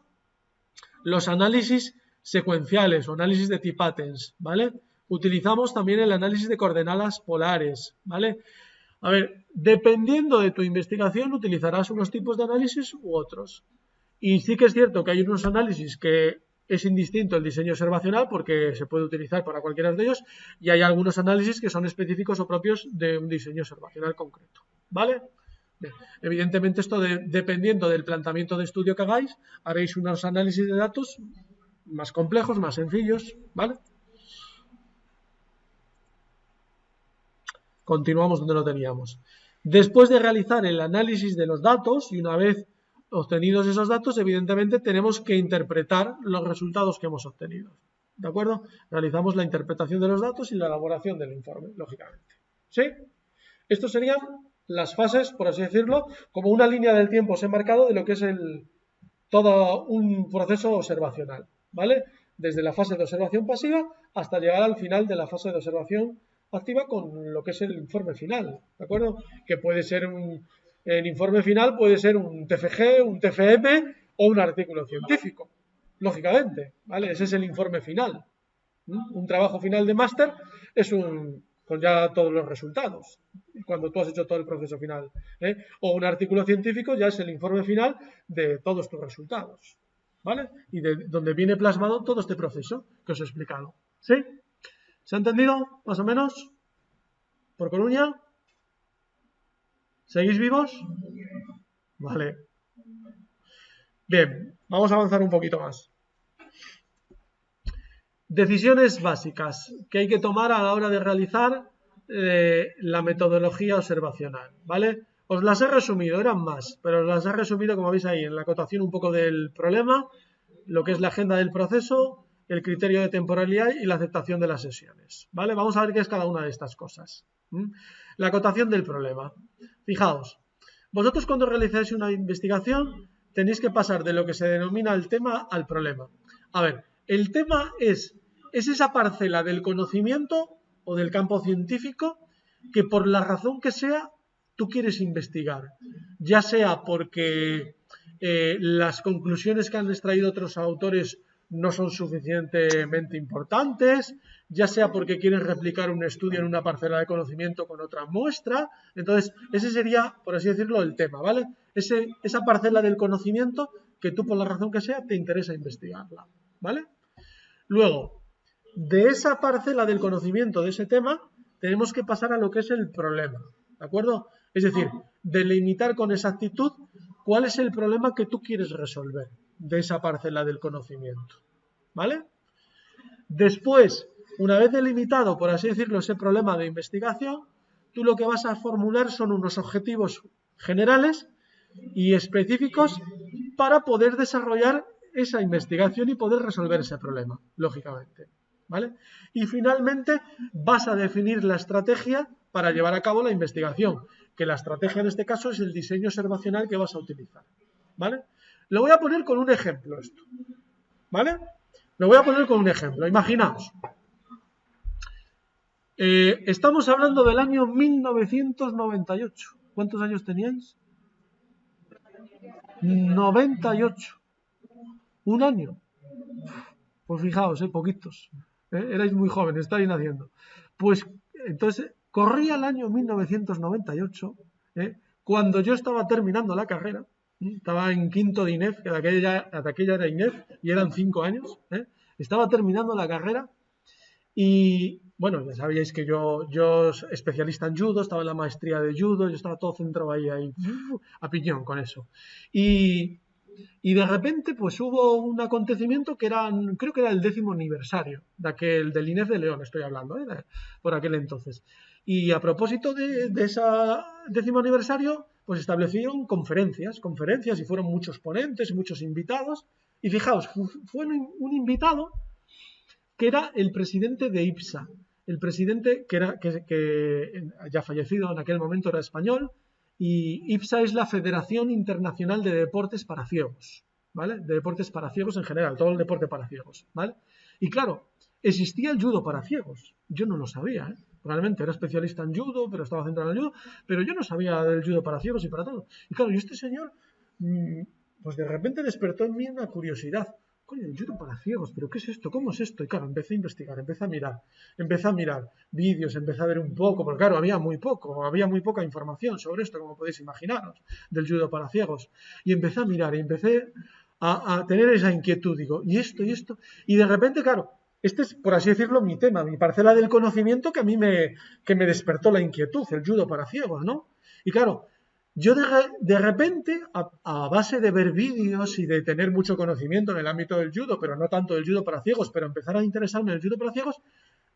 Speaker 1: los análisis secuenciales o análisis de t-patterns, ¿vale? Utilizamos también el análisis de coordenadas polares, ¿vale? A ver, dependiendo de tu investigación utilizarás unos tipos de análisis u otros. Y sí que es cierto que hay unos análisis que es indistinto el diseño observacional porque se puede utilizar para cualquiera de ellos y hay algunos análisis que son específicos o propios de un diseño observacional concreto, ¿vale? Bien. Evidentemente esto dependiendo del planteamiento de estudio que hagáis, haréis unos análisis de datos más complejos, más sencillos, ¿vale? Continuamos donde lo teníamos. Después de realizar el análisis de los datos y una vez obtenidos esos datos, evidentemente tenemos que interpretar los resultados que hemos obtenido. ¿De acuerdo? Realizamos la interpretación de los datos y la elaboración del informe, lógicamente. ¿Sí? Estos serían las fases, por así decirlo, como una línea del tiempo os he marcado de lo que es todo un proceso observacional, ¿vale? Desde la fase de observación pasiva hasta llegar al final de la fase de observación activa con lo que es el informe final, ¿de acuerdo? Que puede ser el informe final puede ser un TFG, un TFM o un artículo científico, lógicamente, ¿vale? Ese es el informe final. Un trabajo final de máster es con ya todos los resultados, cuando tú has hecho todo el proceso final, ¿eh? O un artículo científico ya es el informe final de todos tus resultados, ¿vale? Y de donde viene plasmado todo este proceso que os he explicado, ¿sí? ¿Se ha entendido, más o menos? ¿Por Coruña? ¿Seguís vivos? Vale. Bien, vamos a avanzar un poquito más. Decisiones básicas que hay que tomar a la hora de realizar la metodología observacional, ¿vale? Os las he resumido, eran más, pero os las he resumido, como veis ahí, en la acotación un poco del problema, lo que es la agenda del proceso, el criterio de temporalidad y la aceptación de las sesiones, ¿vale? Vamos a ver qué es cada una de estas cosas. La acotación del problema. Fijaos, vosotros cuando realizáis una investigación tenéis que pasar de lo que se denomina el tema al problema. A ver, el tema es esa parcela del conocimiento o del campo científico que por la razón que sea tú quieres investigar, ya sea porque las conclusiones que han extraído otros autores no son suficientemente importantes, ya sea porque quieres replicar un estudio en una parcela de conocimiento con otra muestra. Entonces, ese sería, por así decirlo, el tema, ¿vale? Esa parcela del conocimiento que tú, por la razón que sea, te interesa investigarla, ¿vale? Luego, de esa parcela del conocimiento de ese tema, tenemos que pasar a lo que es el problema, ¿de acuerdo? Es decir, delimitar con exactitud cuál es el problema que tú quieres resolver de esa parcela del conocimiento. ¿Vale? Después, una vez delimitado, por así decirlo, ese problema de investigación, tú lo que vas a formular son unos objetivos generales y específicos para poder desarrollar esa investigación y poder resolver ese problema, lógicamente. ¿Vale? Y finalmente vas a definir la estrategia para llevar a cabo la investigación, que la estrategia en este caso es el diseño observacional que vas a utilizar. ¿Vale? Lo voy a poner con un ejemplo esto. ¿Vale? Lo voy a poner con un ejemplo. Imaginaos. Estamos hablando del año 1998. ¿Cuántos años teníais? 98. Un año. Pues fijaos, poquitos. Erais muy jóvenes, estáis naciendo. Pues entonces, corría el año 1998, cuando yo estaba terminando la carrera. Estaba en quinto de INEF, que de aquella era INEF, y eran 5 años. Estaba terminando la carrera y, bueno, ya sabíais que yo especialista en judo, estaba en la maestría de judo, yo estaba todo centrado ahí a piñón con eso. Y de repente, pues hubo un acontecimiento que creo que era el 10º aniversario del INEF de León, estoy hablando, por aquel entonces. Y a propósito de ese 10º aniversario, pues establecieron conferencias y fueron muchos ponentes y muchos invitados. Y fijaos, fue un invitado que era el presidente de IPSA. El presidente que ya fallecido en aquel momento era español, y IPSA es la Federación Internacional de Deportes para Ciegos, ¿vale? De deportes para ciegos en general, todo el deporte para ciegos, ¿vale? Y claro, existía el judo para ciegos. Yo no lo sabía, Realmente era especialista en judo, pero estaba centrado en el judo, pero yo no sabía del judo para ciegos y para todo. Y claro, y este señor, pues de repente despertó en mí una curiosidad. Coño, el judo para ciegos, ¿pero qué es esto? ¿Cómo es esto? Y claro, empecé a investigar, empecé a mirar vídeos, empecé a ver un poco, porque claro, había muy poca información sobre esto, como podéis imaginaros, del judo para ciegos. Y empecé a mirar, y empecé a tener esa inquietud, digo, y esto, y de repente, claro, este es, por así decirlo, mi tema, mi parcela del conocimiento que a mí me despertó la inquietud, el judo para ciegos, ¿no? Y claro, yo de repente, a base de ver vídeos y de tener mucho conocimiento en el ámbito del judo, pero no tanto del judo para ciegos, pero empezar a interesarme en el judo para ciegos,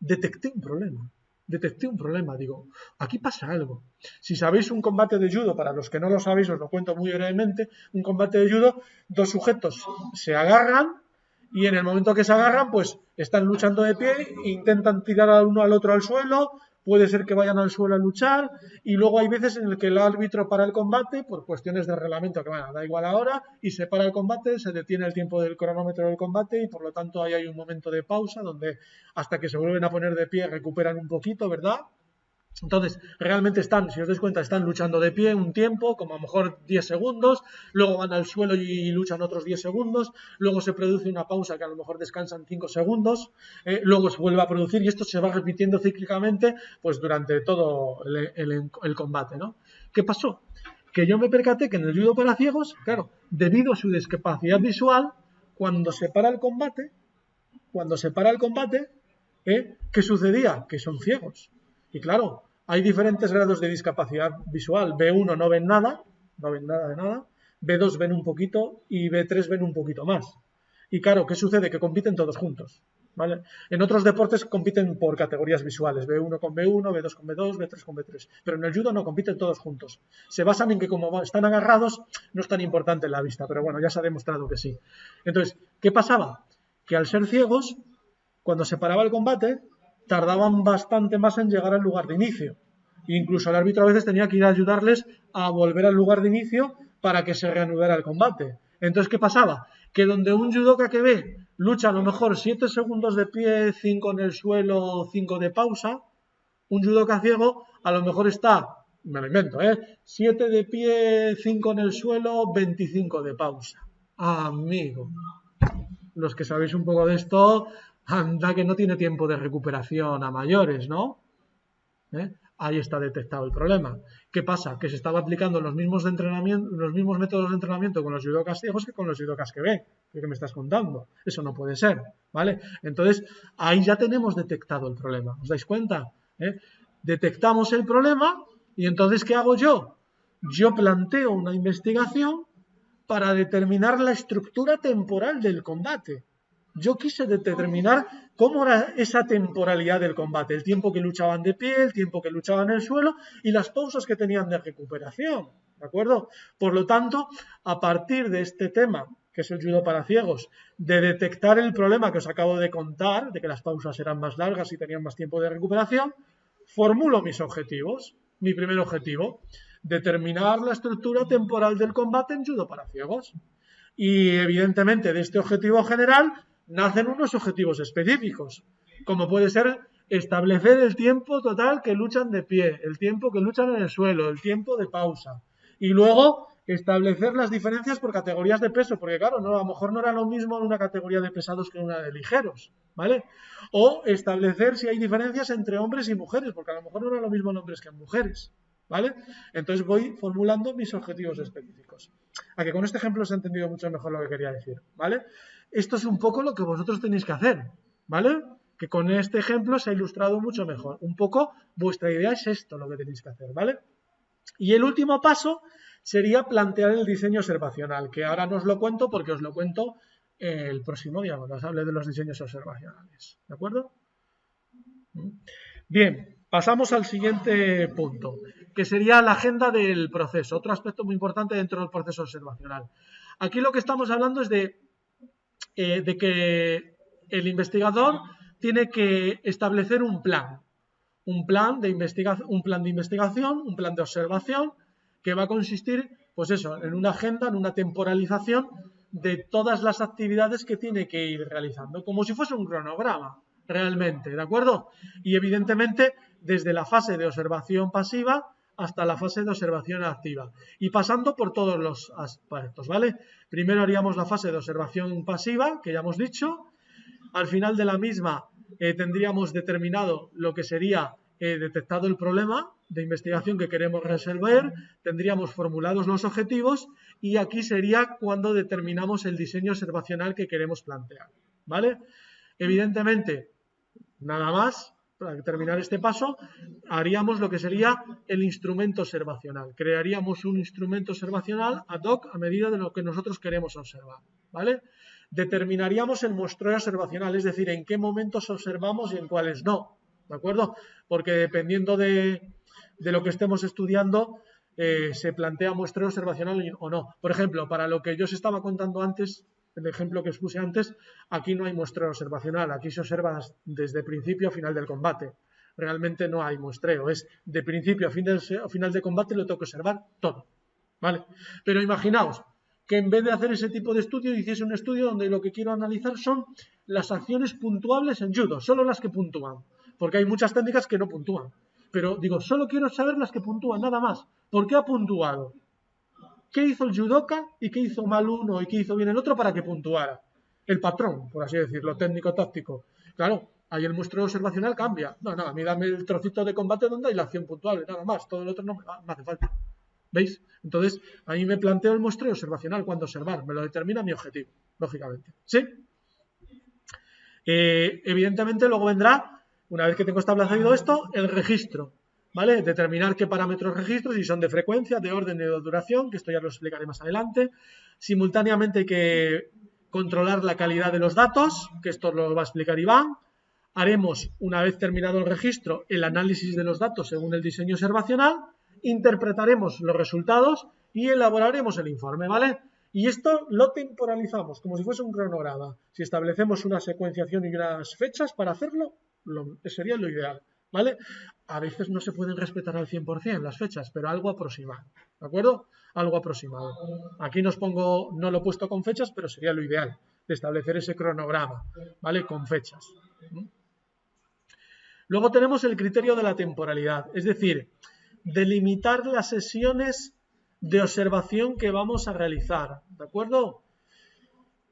Speaker 1: detecté un problema. Digo, aquí pasa algo. Si sabéis un combate de judo, para los que no lo sabéis, os lo cuento muy brevemente, un combate de judo, 2 sujetos se agarran, y en el momento que se agarran, pues están luchando de pie, intentan tirar al uno al otro al suelo, puede ser que vayan al suelo a luchar, y luego hay veces en el que el árbitro para el combate, por cuestiones de reglamento, que bueno, da igual ahora, y se para el combate, se detiene el tiempo del cronómetro del combate, y por lo tanto ahí hay un momento de pausa, donde hasta que se vuelven a poner de pie recuperan un poquito, ¿verdad? Entonces, realmente están, si os dais cuenta, están luchando de pie un tiempo, como a lo mejor 10 segundos, luego van al suelo y luchan otros 10 segundos, luego se produce una pausa que a lo mejor descansan 5 segundos, luego se vuelve a producir y esto se va repitiendo cíclicamente pues durante todo el combate, ¿no? ¿Qué pasó? Que yo me percaté que en el judo para ciegos, claro, debido a su discapacidad visual, cuando se para el combate, ¿qué sucedía? Que son ciegos. Y claro, hay diferentes grados de discapacidad visual. B1 no ven nada de nada. B2 ven un poquito y B3 ven un poquito más. Y claro, ¿qué sucede? Que compiten todos juntos, ¿vale? En otros deportes compiten por categorías visuales. B1 con B1, B2 con B2, B3 con B3. Pero en el judo no compiten todos juntos. Se basan en que como están agarrados, no es tan importante la vista. Pero bueno, ya se ha demostrado que sí. Entonces, ¿qué pasaba? Que al ser ciegos, cuando se paraba el combate, tardaban bastante más en llegar al lugar de inicio. Incluso el árbitro a veces tenía que ir a ayudarles a volver al lugar de inicio para que se reanudara el combate. Entonces, ¿qué pasaba? Que donde un judoka que ve lucha a lo mejor 7 segundos de pie, 5 en el suelo, 5 de pausa, un judoka ciego a lo mejor está, me lo invento, 7 de pie, 5 en el suelo, 25 de pausa. Amigo, los que sabéis un poco de esto, anda que no tiene tiempo de recuperación a mayores, ¿no? Ahí está detectado el problema. ¿Qué pasa? Que se estaba aplicando los mismos métodos de entrenamiento con los judokas ciegos que con los judokas que ven. ¿Qué me estás contando? Eso no puede ser, ¿vale? Entonces, ahí ya tenemos detectado el problema. ¿Os dais cuenta? Detectamos el problema Y entonces, ¿qué hago yo? Yo planteo una investigación para determinar la estructura temporal del combate. Yo quise determinar cómo era esa temporalidad del combate, el tiempo que luchaban de pie, el tiempo que luchaban en el suelo y las pausas que tenían de recuperación, ¿de acuerdo? Por lo tanto, a partir de este tema, que es el judo para ciegos, de detectar el problema que os acabo de contar, de que las pausas eran más largas y tenían más tiempo de recuperación, formulo mis objetivos. Mi primer objetivo, determinar la estructura temporal del combate en judo para ciegos. Y evidentemente de este objetivo general nacen unos objetivos específicos, como puede ser establecer el tiempo total que luchan de pie, el tiempo que luchan en el suelo, el tiempo de pausa. Y luego establecer las diferencias por categorías de peso, porque claro, no, a lo mejor no era lo mismo en una categoría de pesados que en una de ligeros, ¿vale? O establecer si hay diferencias entre hombres y mujeres, porque a lo mejor no era lo mismo en hombres que en mujeres, ¿vale? Entonces voy formulando mis objetivos específicos. A que con este ejemplo se ha entendido mucho mejor lo que quería decir, ¿vale? Esto es un poco lo que vosotros tenéis que hacer, ¿vale? Que con este ejemplo se ha ilustrado mucho mejor. Un poco vuestra idea es esto lo que tenéis que hacer, ¿vale? Y el último paso sería plantear el diseño observacional, que ahora no os lo cuento porque os lo cuento el próximo día, cuando os hable de los diseños observacionales, ¿de acuerdo? Bien, pasamos al siguiente punto, que sería la agenda del proceso, otro aspecto muy importante dentro del proceso observacional. Aquí lo que estamos hablando es de que el investigador tiene que establecer un plan de investigación, un plan de observación que va a consistir, pues eso, en una agenda, en una temporalización de todas las actividades que tiene que ir realizando, como si fuese un cronograma, realmente, ¿de acuerdo? Y evidentemente desde la fase de observación pasiva hasta la fase de observación activa y pasando por todos los aspectos, ¿vale? Primero haríamos la fase de observación pasiva, que ya hemos dicho. Al final de la misma tendríamos determinado lo que sería detectado el problema de investigación que queremos resolver, tendríamos formulados los objetivos y aquí sería cuando determinamos el diseño observacional que queremos plantear, ¿vale? Evidentemente, nada más, para terminar este paso, haríamos lo que sería el instrumento observacional. Crearíamos un instrumento observacional ad hoc a medida de lo que nosotros queremos observar, ¿vale? Determinaríamos el muestreo observacional, es decir, en qué momentos observamos y en cuáles no, ¿de acuerdo? Porque dependiendo de lo que estemos estudiando, se plantea muestreo observacional o no. Por ejemplo, para lo que yo os estaba contando antes, el ejemplo que os puse antes, aquí no hay muestreo observacional, aquí se observa desde principio a final del combate. Realmente no hay muestreo, es de principio a final de combate lo tengo que observar todo, ¿vale? Pero imaginaos que en vez de hacer ese tipo de estudio, hiciese un estudio donde lo que quiero analizar son las acciones puntuables en judo, solo las que puntúan, porque hay muchas técnicas que no puntúan. Pero digo, solo quiero saber las que puntúan, nada más. ¿Por qué ha puntuado? ¿Qué hizo el judoka y qué hizo mal uno y qué hizo bien el otro para que puntuara? El patrón, por así decirlo, técnico-táctico. Claro, ahí el muestreo observacional cambia. No, a mí dame el trocito de combate donde hay la acción puntuable, nada más. Todo el otro no me hace falta. ¿Veis? Entonces, ahí me planteo el muestreo observacional cuando observar. Me lo determina mi objetivo, lógicamente. ¿Sí? Evidentemente, luego vendrá, una vez que tengo establecido esto, el registro. ¿Vale? Determinar qué parámetros registro, si son de frecuencia, de orden y de duración, que esto ya lo explicaré más adelante. Simultáneamente hay que controlar la calidad de los datos, que esto lo va a explicar Iván. Haremos, una vez terminado el registro, el análisis de los datos según el diseño observacional, interpretaremos los resultados y elaboraremos el informe, ¿vale? Y esto lo temporalizamos, como si fuese un cronograma. Si establecemos una secuenciación y unas fechas para hacerlo, sería lo ideal, ¿vale? A veces no se pueden respetar al 100% las fechas, pero algo aproximado, ¿de acuerdo? Algo aproximado. Aquí no lo he puesto con fechas, pero sería lo ideal, de establecer ese cronograma, ¿vale? Con fechas. Luego tenemos el criterio de la temporalidad, es decir, delimitar las sesiones de observación que vamos a realizar, ¿de acuerdo?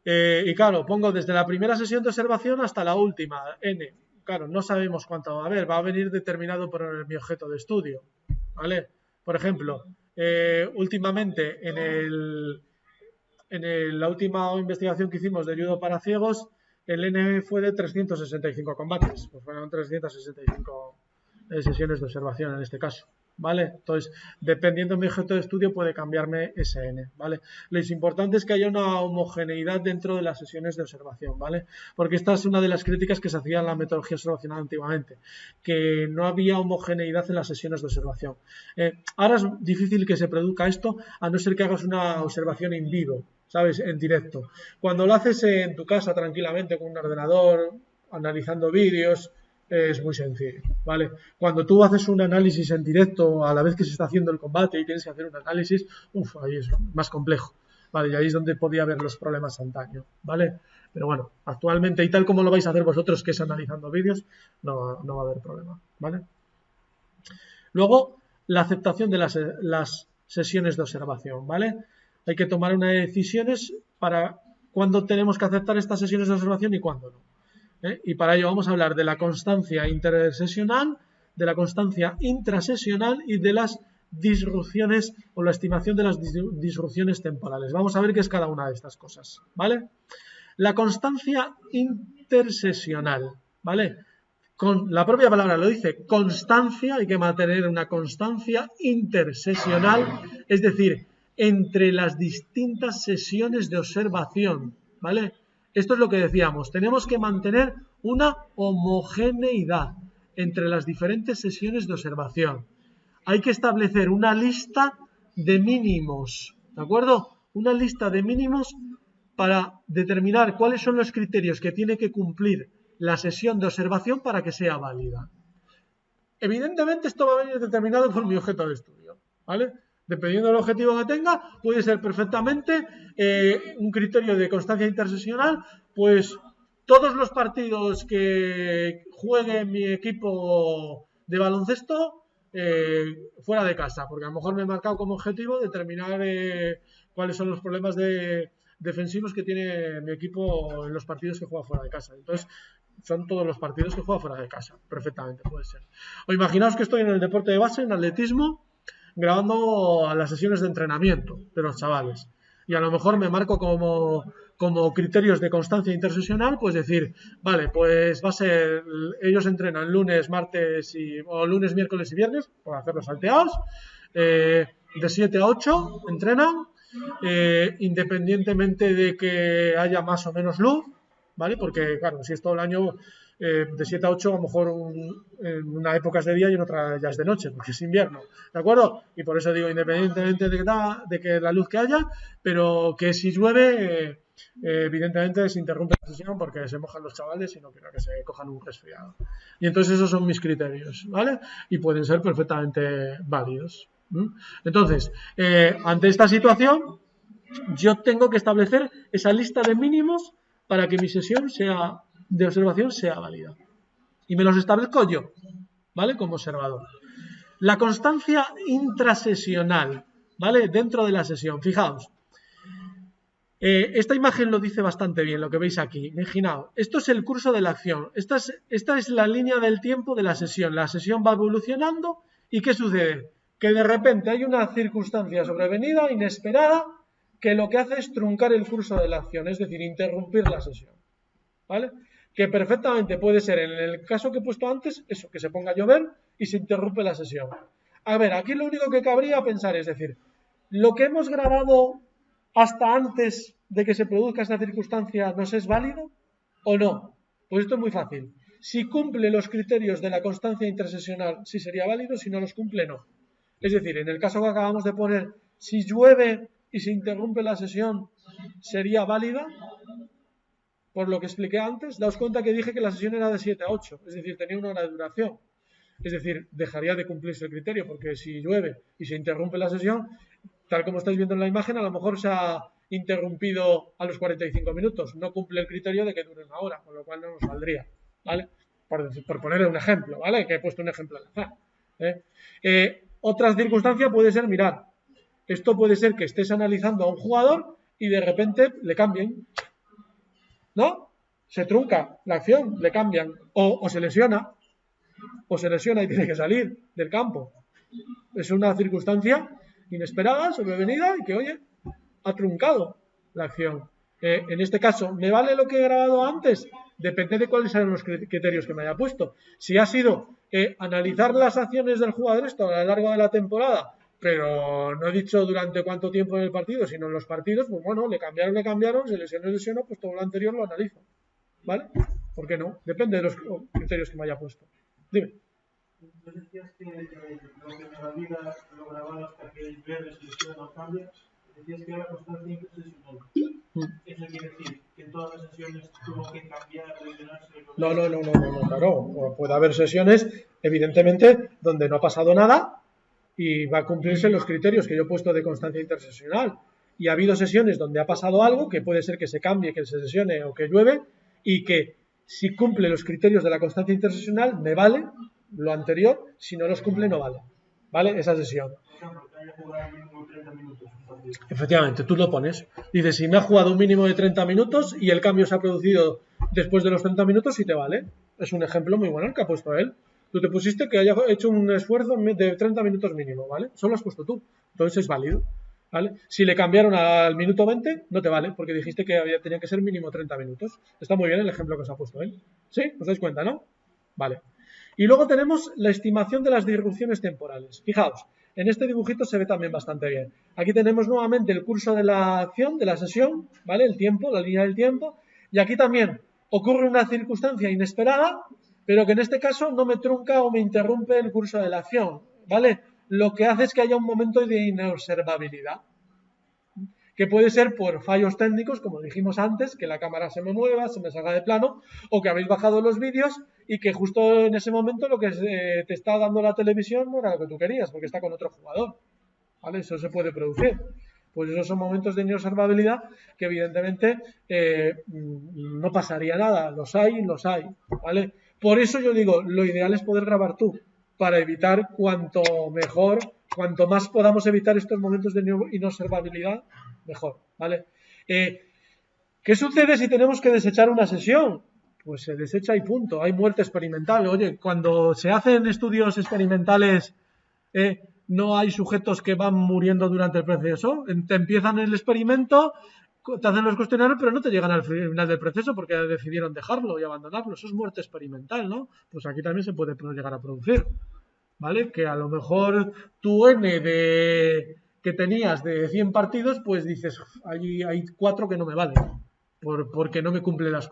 Speaker 1: Y claro, pongo desde la primera sesión de observación hasta la última, N. Claro, no sabemos cuánto va a haber, va a venir determinado por mi objeto de estudio, ¿vale? Por ejemplo, últimamente en la última investigación que hicimos de judo para ciegos, el N fue de 365 combates, pues fueron 365 sesiones de observación en este caso, ¿vale? Entonces, dependiendo de mi objeto de estudio puede cambiarme ese n, ¿vale? Lo importante es que haya una homogeneidad dentro de las sesiones de observación, ¿vale? Porque esta es una de las críticas que se hacía en la metodología observacional antiguamente, que no había homogeneidad en las sesiones de observación. Ahora es difícil que se produzca esto, a no ser que hagas una observación in vivo, ¿sabes? En directo. Cuando lo haces en tu casa tranquilamente con un ordenador, analizando vídeos, es muy sencillo, ¿vale? Cuando tú haces un análisis en directo a la vez que se está haciendo el combate y tienes que hacer un análisis, ahí es más complejo, ¿vale? Y ahí es donde podía haber los problemas antaño, ¿vale? Pero bueno, actualmente, y tal como lo vais a hacer vosotros, que es analizando vídeos, no va a haber problema, ¿vale? Luego, la aceptación de las sesiones de observación, ¿vale? Hay que tomar unas decisiones para cuándo tenemos que aceptar estas sesiones de observación y cuándo no. Y para ello vamos a hablar de la constancia intersesional, de la constancia intrasesional y de las disrupciones o la estimación de las disrupciones temporales. Vamos a ver qué es cada una de estas cosas, ¿vale? La constancia intersesional, ¿vale? Con la propia palabra lo dice, constancia, hay que mantener una constancia intersesional, es decir, entre las distintas sesiones de observación, ¿vale? Esto es lo que decíamos, tenemos que mantener una homogeneidad entre las diferentes sesiones de observación. Hay que establecer una lista de mínimos, ¿de acuerdo? Una lista de mínimos para determinar cuáles son los criterios que tiene que cumplir la sesión de observación para que sea válida. Evidentemente esto va a venir determinado por mi objeto de estudio, ¿vale? Dependiendo del objetivo que tenga, puede ser perfectamente un criterio de constancia intersesional, pues todos los partidos que juegue mi equipo de baloncesto fuera de casa, porque a lo mejor me he marcado como objetivo determinar cuáles son los problemas defensivos que tiene mi equipo en los partidos que juega fuera de casa. Entonces, son todos los partidos que juega fuera de casa, perfectamente puede ser. O imaginaos que estoy en el deporte de base, en atletismo, grabando las sesiones de entrenamiento de los chavales y a lo mejor me marco como criterios de constancia intersesional, pues decir, vale, pues va a ser, ellos entrenan lunes, martes o lunes, miércoles y viernes, por hacerlos salteados, de 7 a 8 entrenan, independientemente de que haya más o menos luz, ¿vale? Porque claro, si es todo el año de 7 a 8, a lo mejor en una época es de día y en otra ya es de noche, porque es invierno, ¿de acuerdo? Y por eso digo, independientemente de que la luz que haya, pero que si llueve, evidentemente se interrumpe la sesión porque se mojan los chavales y no quiero que se cojan un resfriado. Y entonces esos son mis criterios, ¿vale? Y pueden ser perfectamente válidos. Entonces, ante esta situación, yo tengo que establecer esa lista de mínimos para que mi sesión de observación sea válida. Y me los establezco yo, ¿vale? Como observador. La constancia intrasesional, ¿vale? Dentro de la sesión. Fijaos. Esta imagen lo dice bastante bien, lo que veis aquí. Imaginaos, esto es el curso de la acción. Esta es la línea del tiempo de la sesión. La sesión va evolucionando y ¿qué sucede? Que de repente hay una circunstancia sobrevenida, inesperada, que lo que hace es truncar el curso de la acción, es decir, interrumpir la sesión, ¿vale? Que perfectamente puede ser, en el caso que he puesto antes, eso, que se ponga a llover y se interrumpe la sesión. A ver, aquí lo único que cabría pensar es decir, lo que hemos grabado hasta antes de que se produzca esta circunstancia, ¿nos es válido o no? Pues esto es muy fácil. Si cumple los criterios de la constancia intersesional, sí sería válido, si no los cumple, no. Es decir, en el caso que acabamos de poner, si llueve y se interrumpe la sesión, ¿sería válida? Por lo que expliqué antes, daos cuenta que dije que la sesión era de 7 a 8, es decir, tenía 1 hora de duración. Es decir, dejaría de cumplirse el criterio, porque si llueve y se interrumpe la sesión, tal como estáis viendo en la imagen, a lo mejor se ha interrumpido a los 45 minutos. No cumple el criterio de que dure 1 hora, con lo cual no nos valdría, ¿vale? Por poner un ejemplo, ¿vale? Que he puesto un ejemplo al azar. Otra circunstancia puede ser, mirad, esto puede ser que estés analizando a un jugador y de repente le cambien, ¿no? Se trunca la acción, le cambian, o se lesiona y tiene que salir del campo. Es una circunstancia inesperada, sobrevenida y que, oye, ha truncado la acción. En este caso, ¿me vale lo que he grabado antes? Depende de cuáles sean los criterios que me haya puesto. Si ha sido analizar las acciones del jugador esto a lo largo de la temporada, pero no he dicho durante cuánto tiempo en el partido, sino en los partidos, pues bueno, le cambiaron, se lesionó, pues todo lo anterior lo analizo. ¿Vale? ¿Por qué no? Depende de los criterios que me haya puesto. Dime.
Speaker 3: ¿No decías que lo que me valida lo grabado hasta que el breve selecciona no cambia? Decías que era constancia intersesional. ¿Eso quiere decir que en todas las sesiones tuvo que cambiar, rellenarse?
Speaker 1: No, claro. Puede haber sesiones, evidentemente, donde no ha pasado nada y va a cumplirse los criterios que yo he puesto de constancia intersesional. Y ha habido sesiones donde ha pasado algo, que puede ser que se cambie, que se sesione o que llueve, y que si cumple los criterios de la constancia intersesional, me vale lo anterior, si no los cumple, no vale. ¿Vale? Esa sesión. Efectivamente, tú lo pones. Dices, si me ha jugado un mínimo de 30 minutos y el cambio se ha producido después de los 30 minutos, sí te vale. Es un ejemplo muy bueno el que ha puesto él. Tú te pusiste que haya hecho un esfuerzo de 30 minutos mínimo, ¿vale? Solo has puesto tú. Entonces es válido. ¿Vale? Si le cambiaron al minuto 20, no te vale, porque dijiste que tenía que ser mínimo 30 minutos. Está muy bien el ejemplo que os ha puesto él. ¿Sí? ¿Os dais cuenta, no? Vale. Y luego tenemos la estimación de las disrupciones temporales. Fijaos, en este dibujito se ve también bastante bien. Aquí tenemos nuevamente el curso de la acción, de la sesión, ¿vale? El tiempo, la línea del tiempo. Y aquí también ocurre una circunstancia inesperada, pero que en este caso no me trunca o me interrumpe el curso de la acción, ¿vale? Lo que hace es que haya un momento de inobservabilidad, que puede ser por fallos técnicos, como dijimos antes, que la cámara se me mueva, se me salga de plano, o que habéis bajado los vídeos y que justo en ese momento lo que te está dando la televisión no era lo que tú querías, porque está con otro jugador, ¿vale? Eso se puede producir. Pues esos son momentos de inobservabilidad que evidentemente no pasaría nada, los hay, ¿vale? Por eso yo digo, lo ideal es poder grabar tú, para evitar cuanto más podamos evitar estos momentos de inobservabilidad, mejor, ¿vale? ¿Qué sucede si tenemos que desechar una sesión? Pues se desecha y punto, hay muerte experimental. Oye, cuando se hacen estudios experimentales, no hay sujetos que van muriendo durante el proceso. Te empiezan el experimento, te hacen los cuestionarios, pero no te llegan al final del proceso porque decidieron dejarlo y abandonarlo. Eso es muerte experimental, ¿no? Pues aquí también se puede llegar a producir, ¿vale? Que a lo mejor tu N que tenías de 100 partidos, pues dices, hay 4 que no me valen, porque no me cumplen las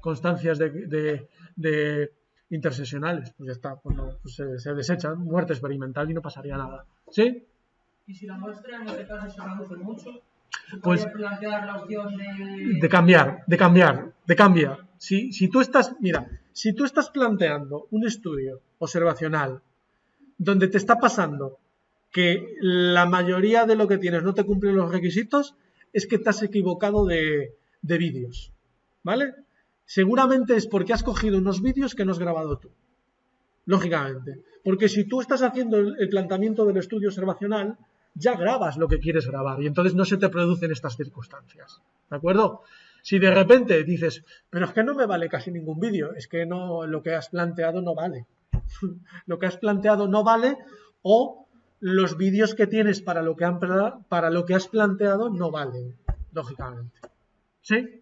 Speaker 1: constancias de intersesionales. Pues ya está, pues se desechan, muerte experimental y no pasaría nada. ¿Sí?
Speaker 4: Y si la muestra en este caso se reduce mucho, ¿se
Speaker 1: pues
Speaker 4: podría plantear la opción
Speaker 1: de cambiar? Si tú estás planteando un estudio observacional donde te está pasando que la mayoría de lo que tienes no te cumple los requisitos, es que te has equivocado de vídeos, ¿vale? Seguramente es porque has cogido unos vídeos que no has grabado tú, lógicamente. Porque si tú estás haciendo el planteamiento del estudio observacional, ya grabas lo que quieres grabar y entonces no se te producen estas circunstancias, ¿de acuerdo? Si de repente dices, pero es que no me vale casi ningún vídeo, es que no, lo que has planteado no vale. Lo que has planteado no vale, o los vídeos que tienes para lo que has planteado no valen, lógicamente. ¿Sí?